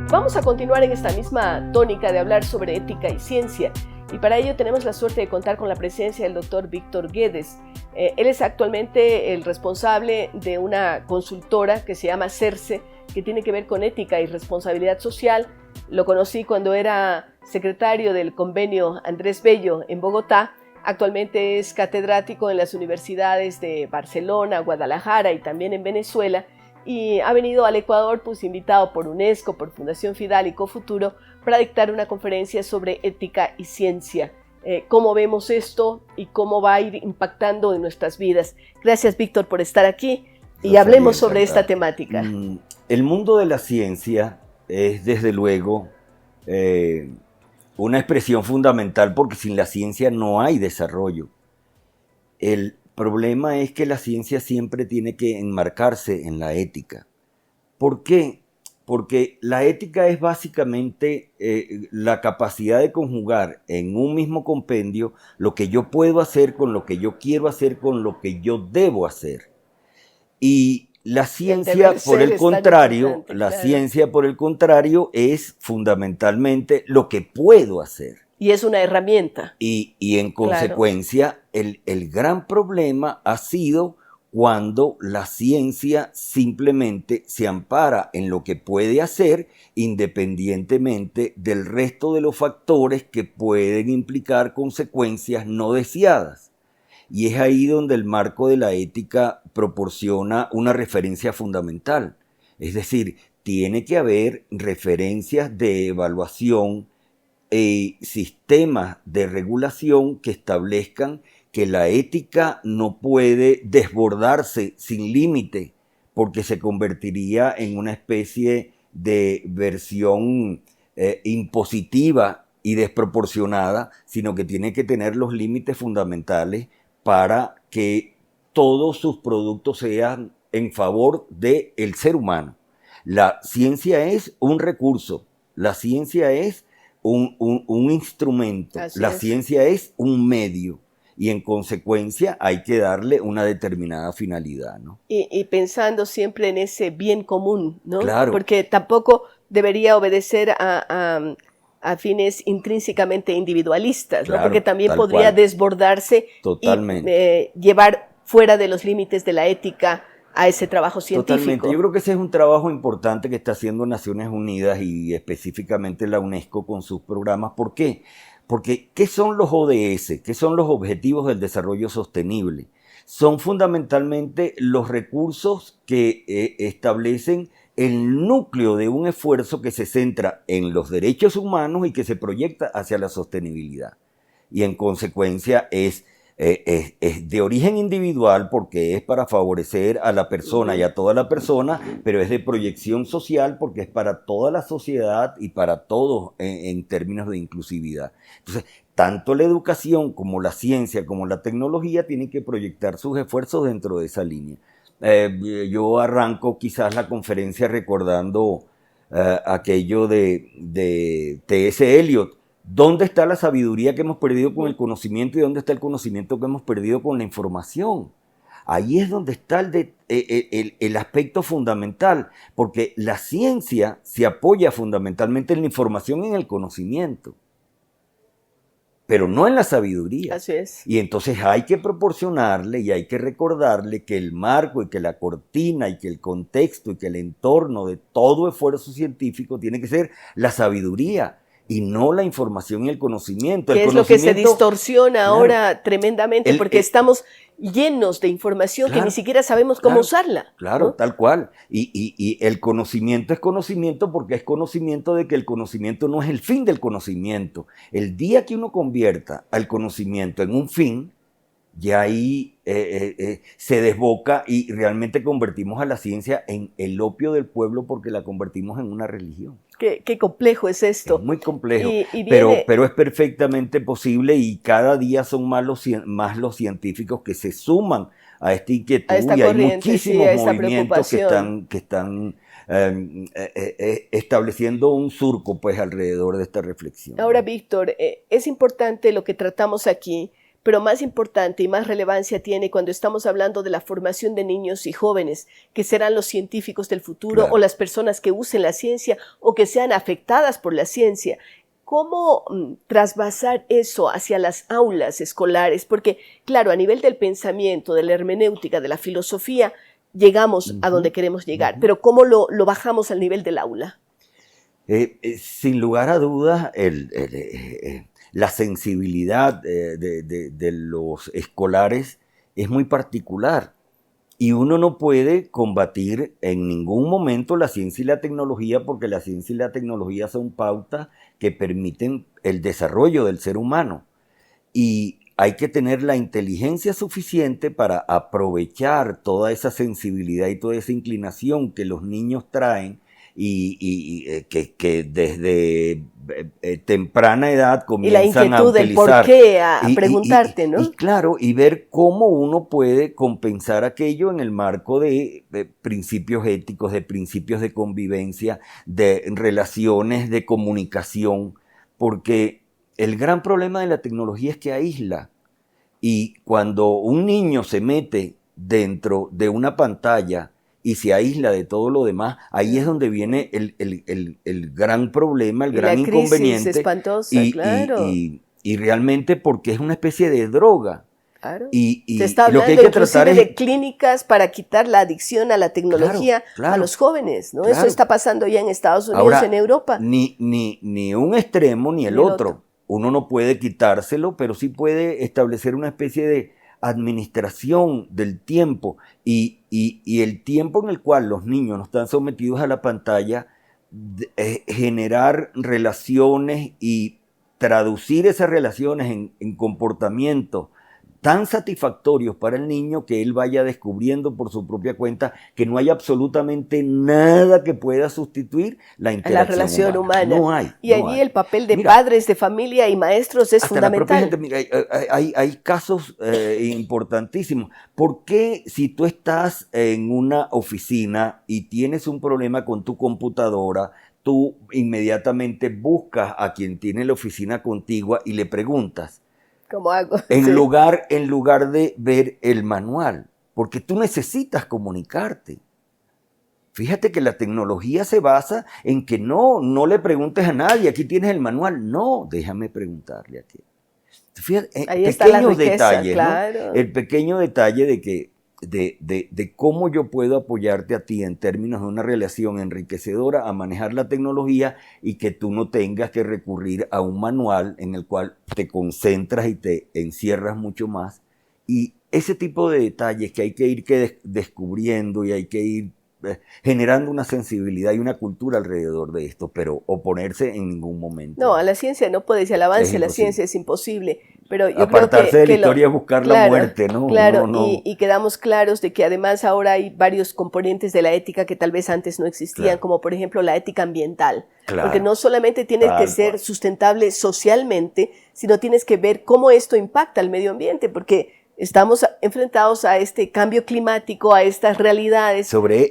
Vamos a continuar en esta misma tónica de hablar sobre ética y ciencia, y para ello tenemos la suerte de contar con la presencia del doctor Víctor Guedes. Él es actualmente el responsable de una consultora que se llama CERCE, que tiene que ver con ética y responsabilidad social. Lo conocí cuando era secretario del convenio Andrés Bello en Bogotá. Actualmente es catedrático en las universidades de Barcelona, Guadalajara y también en Venezuela, y ha venido al Ecuador pues invitado por UNESCO, por Fundación Fidal y Cofuturo para dictar una conferencia sobre ética y ciencia. Cómo vemos esto y cómo va a ir impactando en nuestras vidas. Gracias, Víctor, por estar aquí y hablemos sobre esta temática. El mundo de la ciencia es desde luego una expresión fundamental, porque sin la ciencia no hay desarrollo. El problema es que la ciencia siempre tiene que enmarcarse en la ética. ¿Por qué? Porque la ética es básicamente la capacidad de conjugar en un mismo compendio lo que yo puedo hacer con lo que yo quiero hacer con lo que yo debo hacer. Y la ciencia, por el contrario, ciencia, por el contrario, es fundamentalmente lo que puedo hacer. Y es una herramienta. Y en consecuencia, el gran problema ha sido cuando la ciencia simplemente se ampara en lo que puede hacer, independientemente del resto de los factores que pueden implicar consecuencias no deseadas. Y es ahí donde el marco de la ética proporciona una referencia fundamental. Es decir, tiene que haber referencias de evaluación, sistemas de regulación que establezcan que la ética no puede desbordarse sin límite, porque se convertiría en una especie de versión impositiva y desproporcionada, sino que tiene que tener los límites fundamentales para que todos sus productos sean en favor del ser humano. La ciencia es un recurso, la ciencia es un instrumento, la ciencia es un medio, y en consecuencia hay que darle una determinada finalidad, ¿no? Y pensando siempre en ese bien común, ¿no? Claro. Porque tampoco debería obedecer a fines intrínsecamente individualistas, Claro, ¿no? Porque también podría desbordarse y llevar fuera de los límites de la ética a ese trabajo científico. Totalmente. Yo creo que ese es un trabajo importante que está haciendo Naciones Unidas y específicamente la UNESCO con sus programas. ¿Por qué? Porque ¿qué son los ODS? ¿Qué son los Objetivos del Desarrollo Sostenible? Son fundamentalmente los recursos que establecen el núcleo de un esfuerzo que se centra en los derechos humanos y que se proyecta hacia la sostenibilidad. Y en consecuencia es de origen individual, porque es para favorecer a la persona y a toda la persona, pero es de proyección social porque es para toda la sociedad y para todos en términos de inclusividad. Entonces, tanto la educación como la ciencia como la tecnología tienen que proyectar sus esfuerzos dentro de esa línea. Yo arranco quizás la conferencia recordando aquello de T.S. Eliot. ¿Dónde está la sabiduría que hemos perdido con el conocimiento y dónde está el conocimiento que hemos perdido con la información? ahí es donde está el aspecto fundamental, porque la ciencia se apoya fundamentalmente en la información y en el conocimiento, pero no en la sabiduría. Así es. Y entonces hay que proporcionarle y hay que recordarle que el marco y que la cortina y que el contexto y que el entorno de todo esfuerzo científico tiene que ser la sabiduría y no la información y el conocimiento. Que es lo que se distorsiona ahora tremendamente, porque estamos llenos de información que ni siquiera sabemos cómo usarla. Claro, ¿no? tal cual. Y el conocimiento es conocimiento porque es conocimiento de que el conocimiento no es el fin del conocimiento. El día que uno convierta al conocimiento en un fin, ya ahí se desboca y realmente convertimos a la ciencia en el opio del pueblo porque la convertimos en una religión. Qué complejo es esto. Es muy complejo, y viene... pero es perfectamente posible y cada día son más los científicos que se suman a esta inquietud a esta y hay corriente, muchísimos sí, movimientos que están estableciendo un surco pues alrededor de esta reflexión. Ahora, Víctor, es importante lo que tratamos aquí, pero más importante y más relevancia tiene cuando estamos hablando de la formación de niños y jóvenes, que serán los científicos del futuro, claro, o las personas que usen la ciencia o que sean afectadas por la ciencia. ¿Cómo trasvasar eso hacia las aulas escolares? Porque, claro, a nivel del pensamiento, de la hermenéutica, de la filosofía, llegamos a donde queremos llegar, pero ¿cómo lo bajamos al nivel del aula? Sin lugar a dudas, la sensibilidad de los escolares es muy particular y uno no puede combatir en ningún momento la ciencia y la tecnología porque la ciencia y la tecnología son pautas que permiten el desarrollo del ser humano y hay que tener la inteligencia suficiente para aprovechar toda esa sensibilidad y toda esa inclinación que los niños traen y que desde temprana edad comienzan a utilizar. Y la inquietud del por qué, a preguntarte, ¿no? Y claro, y ver cómo uno puede compensar aquello en el marco de principios éticos, de principios de convivencia, de relaciones de comunicación, porque el gran problema de la tecnología es que aísla. Y cuando un niño se mete dentro de una pantalla y se aísla de todo lo demás, ahí es donde viene el gran problema, el gran inconveniente. Es espantosa, claro. Y realmente porque es una especie de droga. Claro. Y se está hablando inclusive de clínicas para quitar la adicción a la tecnología a los jóvenes, ¿no? Claro. Eso está pasando ya en Estados Unidos, ahora, en Europa. Ni un extremo ni el otro. Uno no puede quitárselo, pero sí puede establecer una especie de administración del tiempo y el tiempo en el cual los niños no están sometidos a la pantalla, generar relaciones y traducir esas relaciones en comportamientos tan satisfactorios para el niño que él vaya descubriendo por su propia cuenta que no hay absolutamente nada que pueda sustituir la interacción la relación humana. No hay. Y allí el papel de padres, de familia y maestros es fundamental. La propia gente, mira, hay casos importantísimos. ¿Por qué si tú estás en una oficina y tienes un problema con tu computadora, tú inmediatamente buscas a quien tiene la oficina contigua y le preguntas? ¿Cómo hago? En lugar de ver el manual, porque tú necesitas comunicarte. Fíjate que la tecnología se basa en que no le preguntes a nadie, aquí tienes el manual. No, déjame preguntarle aquí. Fíjate, ahí está la riqueza, detalles, claro. ¿no? El pequeño detalle de que de cómo yo puedo apoyarte a ti en términos de una relación enriquecedora a manejar la tecnología y que tú no tengas que recurrir a un manual en el cual te concentras y te encierras mucho más. Y ese tipo de detalles que hay que ir descubriendo y hay que ir generando una sensibilidad y una cultura alrededor de esto, pero oponerse en ningún momento. No, a la ciencia no puede ser, al avance de la ciencia es imposible. Pero yo apartarse creo de la historia es buscar la muerte, ¿no? Claro, no. Y quedamos claros de que además ahora hay varios componentes de la ética que tal vez antes no existían, como por ejemplo la ética ambiental. Claro. Porque no solamente tienes que ser sustentable socialmente, sino tienes que ver cómo esto impacta al medio ambiente, porque estamos enfrentados a este cambio climático, a estas realidades. Sobre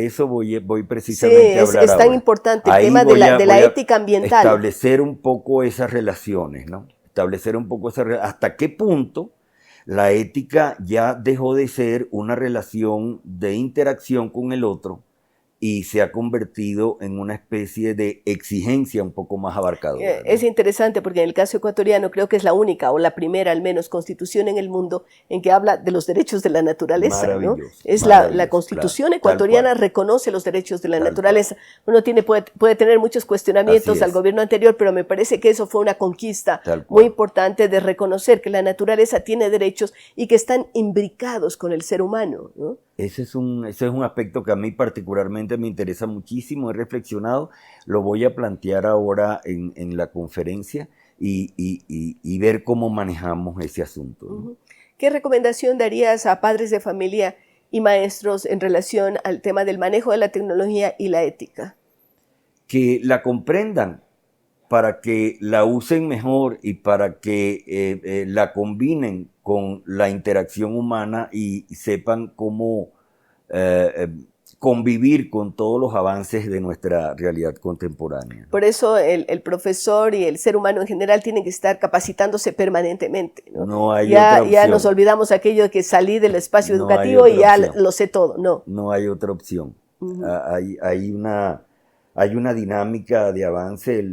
eso voy precisamente a hablar es tan importante el tema de la ética ambiental. Establecer un poco esas relaciones, ¿no? Hasta qué punto La ética ya dejó de ser una relación de interacción con el otro y se ha convertido en una especie de exigencia un poco más abarcadora. Es interesante porque en el caso ecuatoriano creo que es la única, o la primera al menos, constitución en el mundo en que habla de los derechos de la naturaleza, ¿no? Es la constitución ecuatoriana reconoce los derechos de la naturaleza. Uno puede tener muchos cuestionamientos al gobierno anterior, pero me parece que eso fue una conquista muy importante de reconocer que la naturaleza tiene derechos y que están imbricados con el ser humano, ¿no? Ese es un aspecto que a mí particularmente me interesa muchísimo, he reflexionado, lo voy a plantear ahora en la conferencia y ver cómo manejamos ese asunto, ¿no? ¿Qué recomendación darías a padres de familia y maestros en relación al tema del manejo de la tecnología y la ética? Que la comprendan para que la usen mejor y para que la combinen con la interacción humana y sepan cómo convivir con todos los avances de nuestra realidad contemporánea. Por eso el profesor y el ser humano en general tienen que estar capacitándose permanentemente, ¿no? No hay otra opción. Ya nos olvidamos aquello de que salí del espacio educativo y ya lo sé todo, no. No hay otra opción. Hay una dinámica de avance.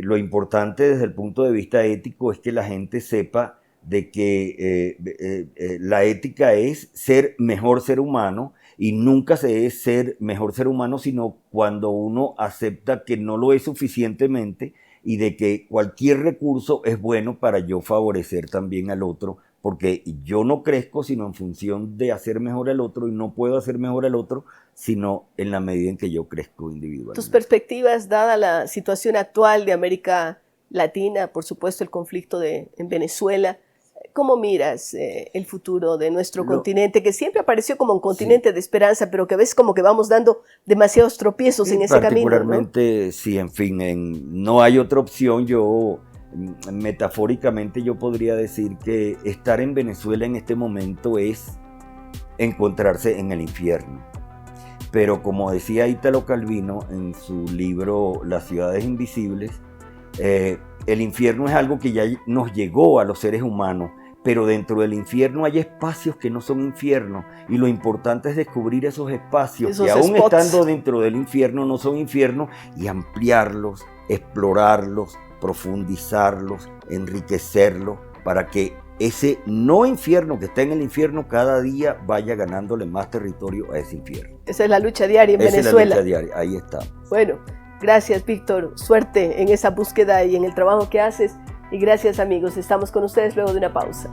Lo importante desde el punto de vista ético es que la gente sepa de que la ética es ser mejor ser humano, y nunca se es ser mejor ser humano sino cuando uno acepta que no lo es suficientemente y de que cualquier recurso es bueno para yo favorecer también al otro, porque yo no crezco sino en función de hacer mejor al otro, y no puedo hacer mejor al otro sino en la medida en que yo crezco individualmente. Tus perspectivas, dada la situación actual de América Latina, por supuesto el conflicto en Venezuela, ¿cómo miras el futuro de nuestro continente, que siempre apareció como un continente de esperanza, pero que a veces como que vamos dando demasiados tropiezos en ese camino, ¿no? Particularmente, sí, en fin, no hay otra opción. Yo, metafóricamente, yo podría decir que estar en Venezuela en este momento es encontrarse en el infierno. Pero como decía Ítalo Calvino en su libro Las ciudades invisibles, el infierno es algo que ya nos llegó a los seres humanos, pero dentro del infierno hay espacios que no son infiernos, y lo importante es descubrir esos espacios que aún estando dentro del infierno no son infiernos, y ampliarlos, explorarlos, profundizarlos, enriquecerlos, para que ese no infierno que está en el infierno cada día vaya ganándole más territorio a ese infierno. Esa es la lucha diaria en Venezuela. Esa es la lucha diaria, ahí está. Bueno, gracias, Víctor, suerte en esa búsqueda y en el trabajo que haces, y gracias, amigos, estamos con ustedes luego de una pausa.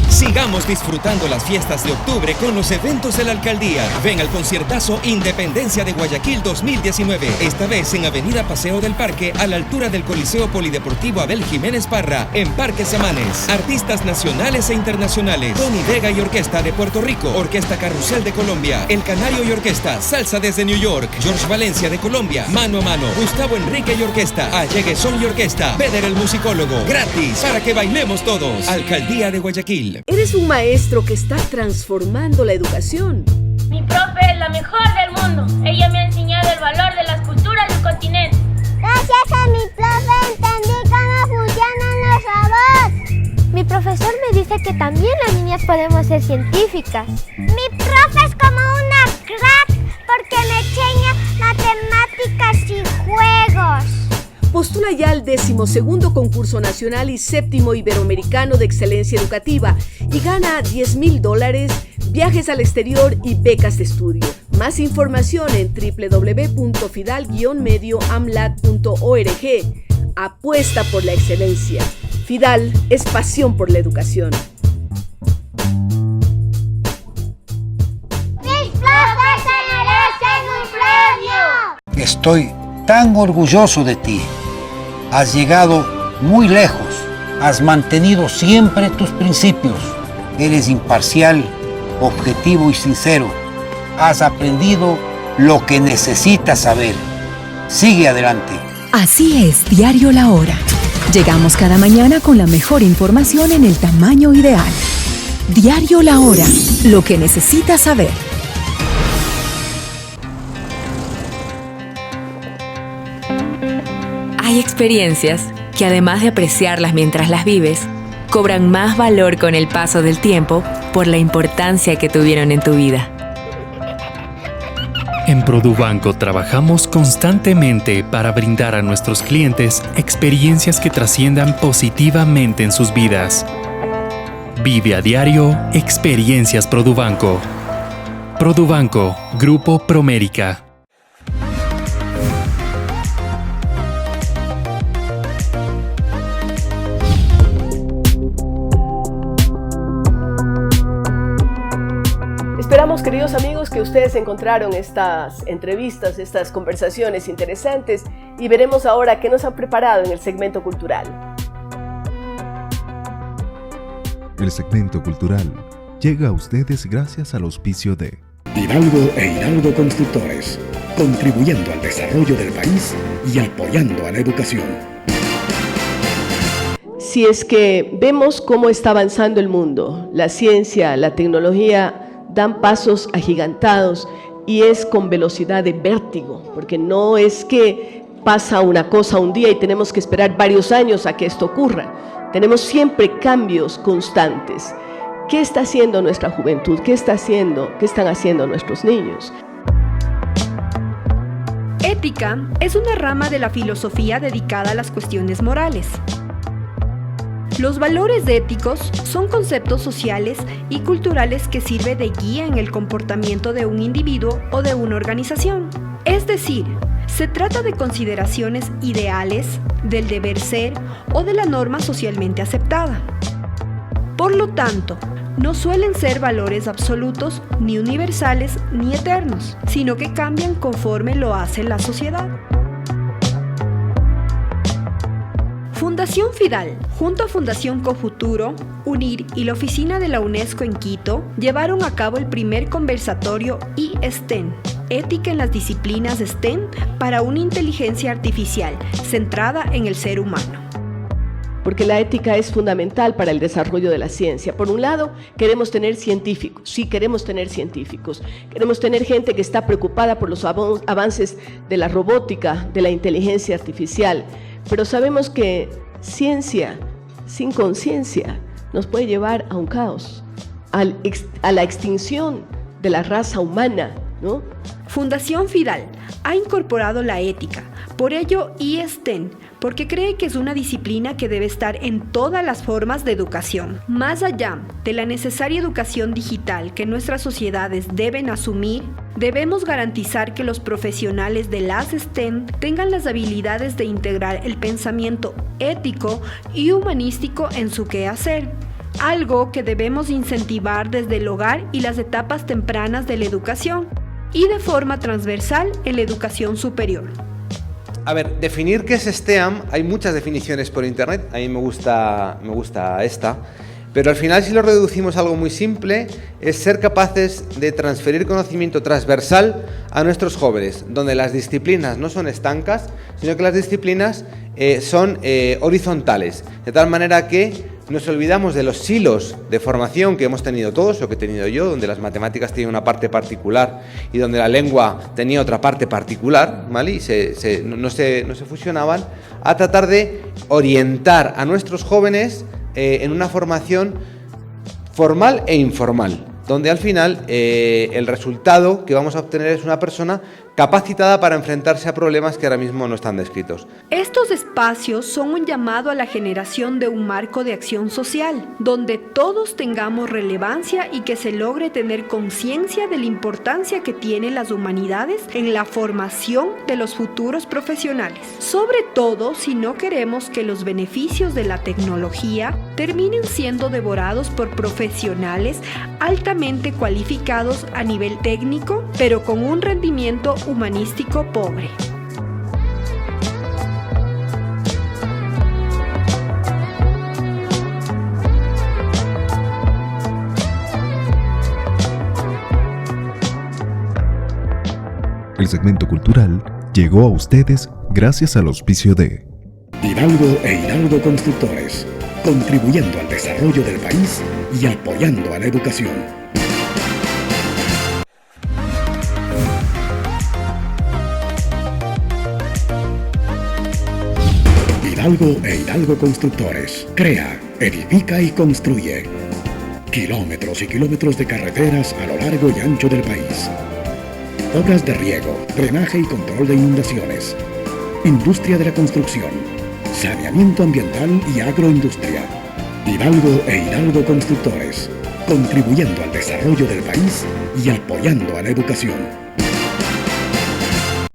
Sigamos disfrutando las fiestas de octubre con los eventos de la alcaldía. Ven al conciertazo Independencia de Guayaquil 2019. Esta vez en Avenida Paseo del Parque, a la altura del Coliseo Polideportivo Abel Jiménez Parra, en Parque Samanes. Artistas nacionales e internacionales: Tony Vega y Orquesta de Puerto Rico, Orquesta Carrusel de Colombia, El Canario y Orquesta, Salsa desde New York, George Valencia de Colombia, Mano a Mano, Gustavo Enrique y Orquesta, Allegue Son y Orquesta, Peder el Musicólogo, gratis para que bailemos todos. Alcaldía de Guayaquil. Eres un maestro que está transformando la educación. Mi profe es la mejor del mundo. Ella me ha enseñado el valor de las culturas del continente. Gracias a mi profe entendí cómo funcionan los robots. Mi profesor me dice que también las niñas podemos ser científicas. Mi profe es como una crack porque me enseña matemáticas y juegos. Postula ya al 12º concurso nacional y 7º iberoamericano de excelencia educativa y gana $10,000, viajes al exterior y becas de estudio. Más información en www.fidal-medioamlat.org. Apuesta por la excelencia. Fidal es pasión por la educación. ¡Mis profes se merecen un premio! Estoy tan orgulloso de ti. Has llegado muy lejos. Has mantenido siempre tus principios. Eres imparcial, objetivo y sincero. Has aprendido lo que necesitas saber. Sigue adelante. Así es, Diario La Hora. Llegamos cada mañana con la mejor información en el tamaño ideal. Diario La Hora. Lo que necesitas saber. Hay experiencias que, además de apreciarlas mientras las vives, cobran más valor con el paso del tiempo por la importancia que tuvieron en tu vida. En Produbanco trabajamos constantemente para brindar a nuestros clientes experiencias que trasciendan positivamente en sus vidas. Vive a diario Experiencias Produbanco. Produbanco, Grupo Promérica. Esperamos, queridos amigos, que ustedes encontraron estas entrevistas, estas conversaciones interesantes, y veremos ahora qué nos han preparado en el segmento cultural. El segmento cultural llega a ustedes gracias al auspicio de Hidalgo e Hidalgo Constructores, contribuyendo al desarrollo del país y apoyando a la educación. Si es que vemos cómo está avanzando el mundo, la ciencia, la tecnología dan pasos agigantados y es con velocidad de vértigo, porque no es que pasa una cosa un día y tenemos que esperar varios años a que esto ocurra. Tenemos siempre cambios constantes. ¿Qué está haciendo nuestra juventud? ¿Qué están haciendo nuestros niños? Ética es una rama de la filosofía dedicada a las cuestiones morales. Los valores éticos son conceptos sociales y culturales que sirven de guía en el comportamiento de un individuo o de una organización. Es decir, se trata de consideraciones ideales, del deber ser o de la norma socialmente aceptada. Por lo tanto, no suelen ser valores absolutos, ni universales, ni eternos, sino que cambian conforme lo hace la sociedad. Fundación FIDAL, junto a Fundación Cofuturo, UNIR y la oficina de la UNESCO en Quito, llevaron a cabo el primer conversatorio eSTEM, Ética en las disciplinas STEM para una inteligencia artificial centrada en el ser humano. Porque la ética es fundamental para el desarrollo de la ciencia. Por un lado, queremos tener científicos, sí queremos tener científicos, queremos tener gente que está preocupada por los avances de la robótica, de la inteligencia artificial, pero sabemos que ciencia sin conciencia nos puede llevar a un caos, a la extinción de la raza humana, ¿no? Fundación FIDAL ha incorporado la ética, por ello eSTEM, porque cree que es una disciplina que debe estar en todas las formas de educación. Más allá de la necesaria educación digital que nuestras sociedades deben asumir, debemos garantizar que los profesionales de las STEM tengan las habilidades de integrar el pensamiento ético y humanístico en su quehacer, algo que debemos incentivar desde el hogar y las etapas tempranas de la educación, y de forma transversal en la educación superior. A ver, definir qué es STEAM, hay muchas definiciones por internet, a mí me gusta esta, pero al final si lo reducimos a algo muy simple, es ser capaces de transferir conocimiento transversal a nuestros jóvenes, donde las disciplinas no son estancas, sino que las disciplinas son horizontales, de tal manera que nos olvidamos de los silos de formación que hemos tenido todos, o que he tenido yo, donde las matemáticas tienen una parte particular y donde la lengua tenía otra parte particular, ¿vale? Y no se fusionaban, a tratar de orientar a nuestros jóvenes en una formación formal e informal, donde al final el resultado que vamos a obtener es una persona capacitada para enfrentarse a problemas que ahora mismo no están descritos. Estos espacios son un llamado a la generación de un marco de acción social, donde todos tengamos relevancia y que se logre tener conciencia de la importancia que tienen las humanidades en la formación de los futuros profesionales. Sobre todo si no queremos que los beneficios de la tecnología terminen siendo devorados por profesionales altamente cualificados a nivel técnico, pero con un rendimiento humanístico pobre. El segmento cultural llegó a ustedes gracias al auspicio de Hidalgo e Hidalgo Constructores, contribuyendo al desarrollo del país y apoyando a la educación. Hidalgo e Hidalgo Constructores. Crea, edifica y construye. Kilómetros y kilómetros de carreteras a lo largo y ancho del país. Obras de riego, drenaje y control de inundaciones. Industria de la construcción. Saneamiento ambiental y agroindustria. Hidalgo e Hidalgo Constructores. Contribuyendo al desarrollo del país y apoyando a la educación.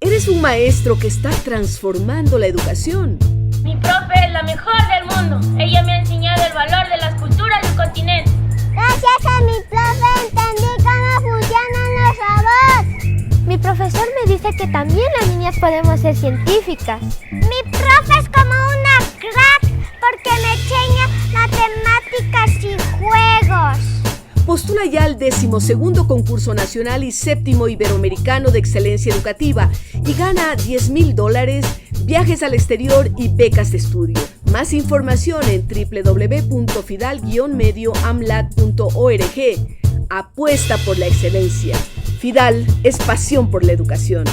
Eres un maestro que está transformando la educación. Mi profe es la mejor del mundo. Ella me ha enseñado el valor de las culturas del continente. Gracias a mi profe entendí cómo funcionan los robots. Mi profesor me dice que también las niñas podemos ser científicas. Mi profe es como una crack porque me enseña matemáticas y juegos. Postula ya al 12º concurso nacional y 7º iberoamericano de excelencia educativa y gana $10,000, viajes al exterior y becas de estudio. Más información en www.fidal-medioamlat.org. Apuesta por la excelencia. Fidal es pasión por la educación.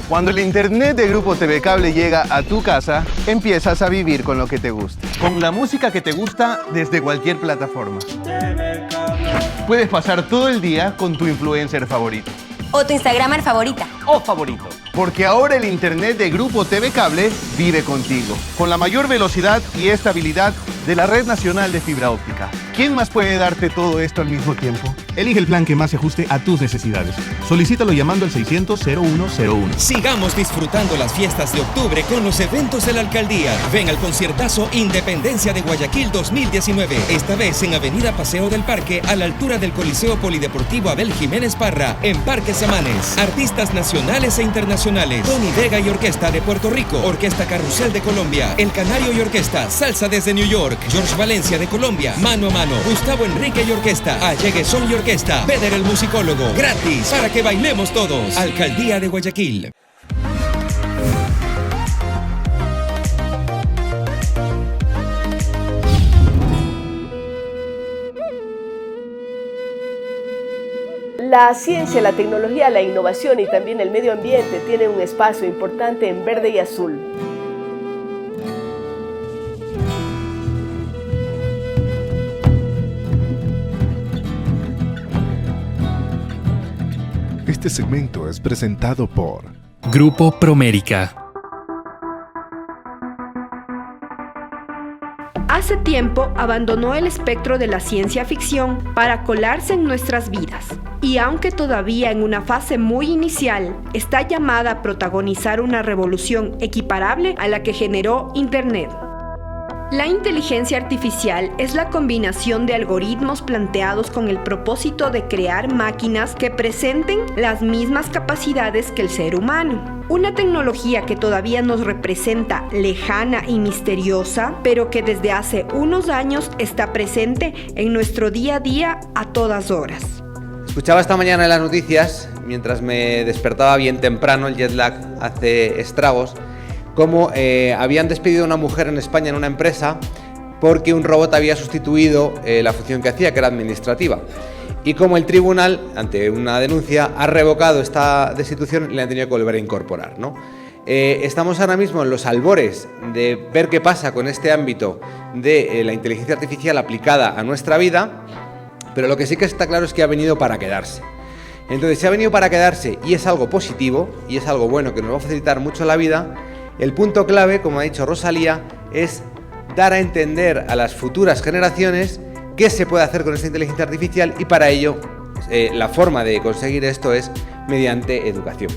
Cuando el internet de Grupo TV Cable llega a tu casa, empiezas a vivir con lo que te gusta. Con la música que te gusta desde cualquier plataforma. Puedes pasar todo el día con tu influencer favorito. O tu Instagramer favorita. O favorito. Porque ahora el internet de Grupo TV Cable vive contigo. Con la mayor velocidad y estabilidad de la red nacional de fibra óptica. ¿Quién más puede darte todo esto al mismo tiempo? Elige el plan que más se ajuste a tus necesidades. Solicítalo llamando al 600-0101. Sigamos disfrutando las fiestas de octubre con los eventos de la alcaldía. Ven al conciertazo Independencia de Guayaquil 2019. Esta vez en Avenida Paseo del Parque, a la altura del Coliseo Polideportivo Abel Jiménez Parra, en Parque Samanes. Artistas nacionales e internacionales. Tony Vega y Orquesta de Puerto Rico. Orquesta Carrusel de Colombia. El Canario y Orquesta. Salsa desde New York. George Valencia de Colombia. Mano a Mano. Gustavo Enrique y Orquesta. Allegue Son y Orquesta. Peder el musicólogo. Gratis para que bailemos todos. Alcaldía de Guayaquil. La ciencia, la tecnología, la innovación y también el medio ambiente tienen un espacio importante en Verde y Azul. Este segmento es presentado por Grupo Promérica. Hace tiempo abandonó el espectro de la ciencia ficción para colarse en nuestras vidas. Y aunque todavía en una fase muy inicial, está llamada a protagonizar una revolución equiparable a la que generó Internet. La inteligencia artificial es la combinación de algoritmos planteados con el propósito de crear máquinas que presenten las mismas capacidades que el ser humano. Una tecnología que todavía nos representa lejana y misteriosa, pero que desde hace unos años está presente en nuestro día a día a todas horas. Escuchaba esta mañana en las noticias, mientras me despertaba bien temprano, el jet lag hace estragos, cómo habían despedido a una mujer en España en una empresa porque un robot había sustituido la función que hacía, que era administrativa. Y como el tribunal, ante una denuncia, ha revocado esta destitución y le han tenido que volver a incorporar, ¿no? Estamos ahora mismo en los albores de ver qué pasa con este ámbito de la inteligencia artificial aplicada a nuestra vida, pero lo que sí que está claro es que ha venido para quedarse. Entonces, si ha venido para quedarse y es algo positivo y es algo bueno que nos va a facilitar mucho la vida, el punto clave, como ha dicho Rosalía, es dar a entender a las futuras generaciones qué se puede hacer con esta inteligencia artificial y para ello la forma de conseguir esto es mediante educación.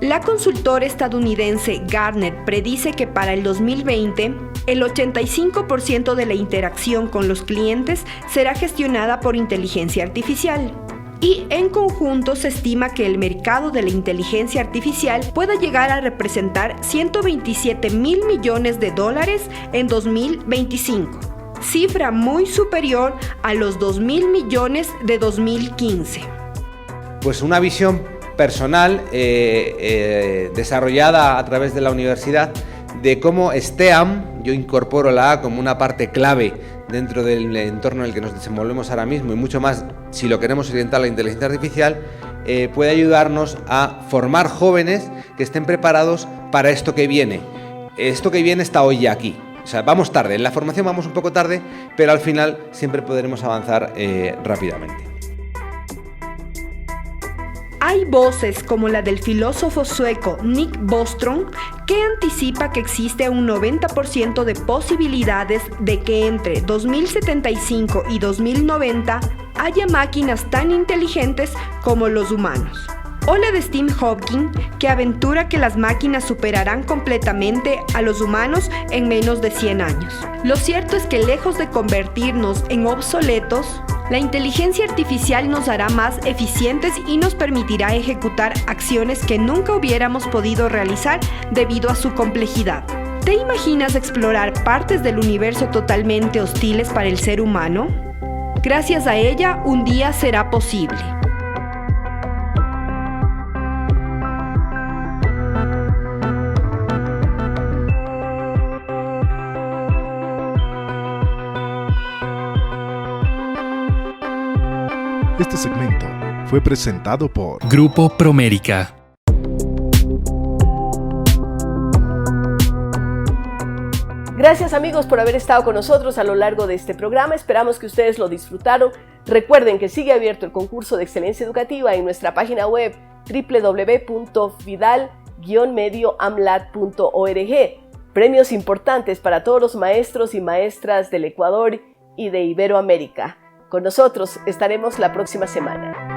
La consultora estadounidense Gartner predice que para el 2020, el 85% de la interacción con los clientes será gestionada por inteligencia artificial. Y en conjunto se estima que el mercado de la inteligencia artificial pueda llegar a representar $127 mil millones en 2025, cifra muy superior a los $2.000 millones de 2015. Pues una visión personal desarrollada a través de la universidad, de cómo STEAM, yo incorporo la A como una parte clave dentro del entorno en el que nos desenvolvemos ahora mismo, y mucho más si lo queremos orientar a la inteligencia artificial, puede ayudarnos a formar jóvenes que estén preparados para esto que viene. Esto que viene está hoy ya aquí. O sea, vamos tarde, en la formación vamos un poco tarde, pero al final siempre podremos avanzar rápidamente. Hay voces como la del filósofo sueco Nick Bostrom que anticipa que existe un 90% de posibilidades de que entre 2075 y 2090 haya máquinas tan inteligentes como los humanos. O la de Stephen Hawking, que aventura que las máquinas superarán completamente a los humanos en menos de 100 años. Lo cierto es que lejos de convertirnos en obsoletos, la inteligencia artificial nos hará más eficientes y nos permitirá ejecutar acciones que nunca hubiéramos podido realizar debido a su complejidad. ¿Te imaginas explorar partes del universo totalmente hostiles para el ser humano? Gracias a ella, un día será posible. Este segmento fue presentado por Grupo Promérica. Gracias amigos por haber estado con nosotros a lo largo de este programa. Esperamos que ustedes lo disfrutaron. Recuerden que sigue abierto el concurso de excelencia educativa en nuestra página web www.vidal-medioamlat.org. Premios importantes para todos los maestros y maestras del Ecuador y de Iberoamérica. Con nosotros estaremos la próxima semana.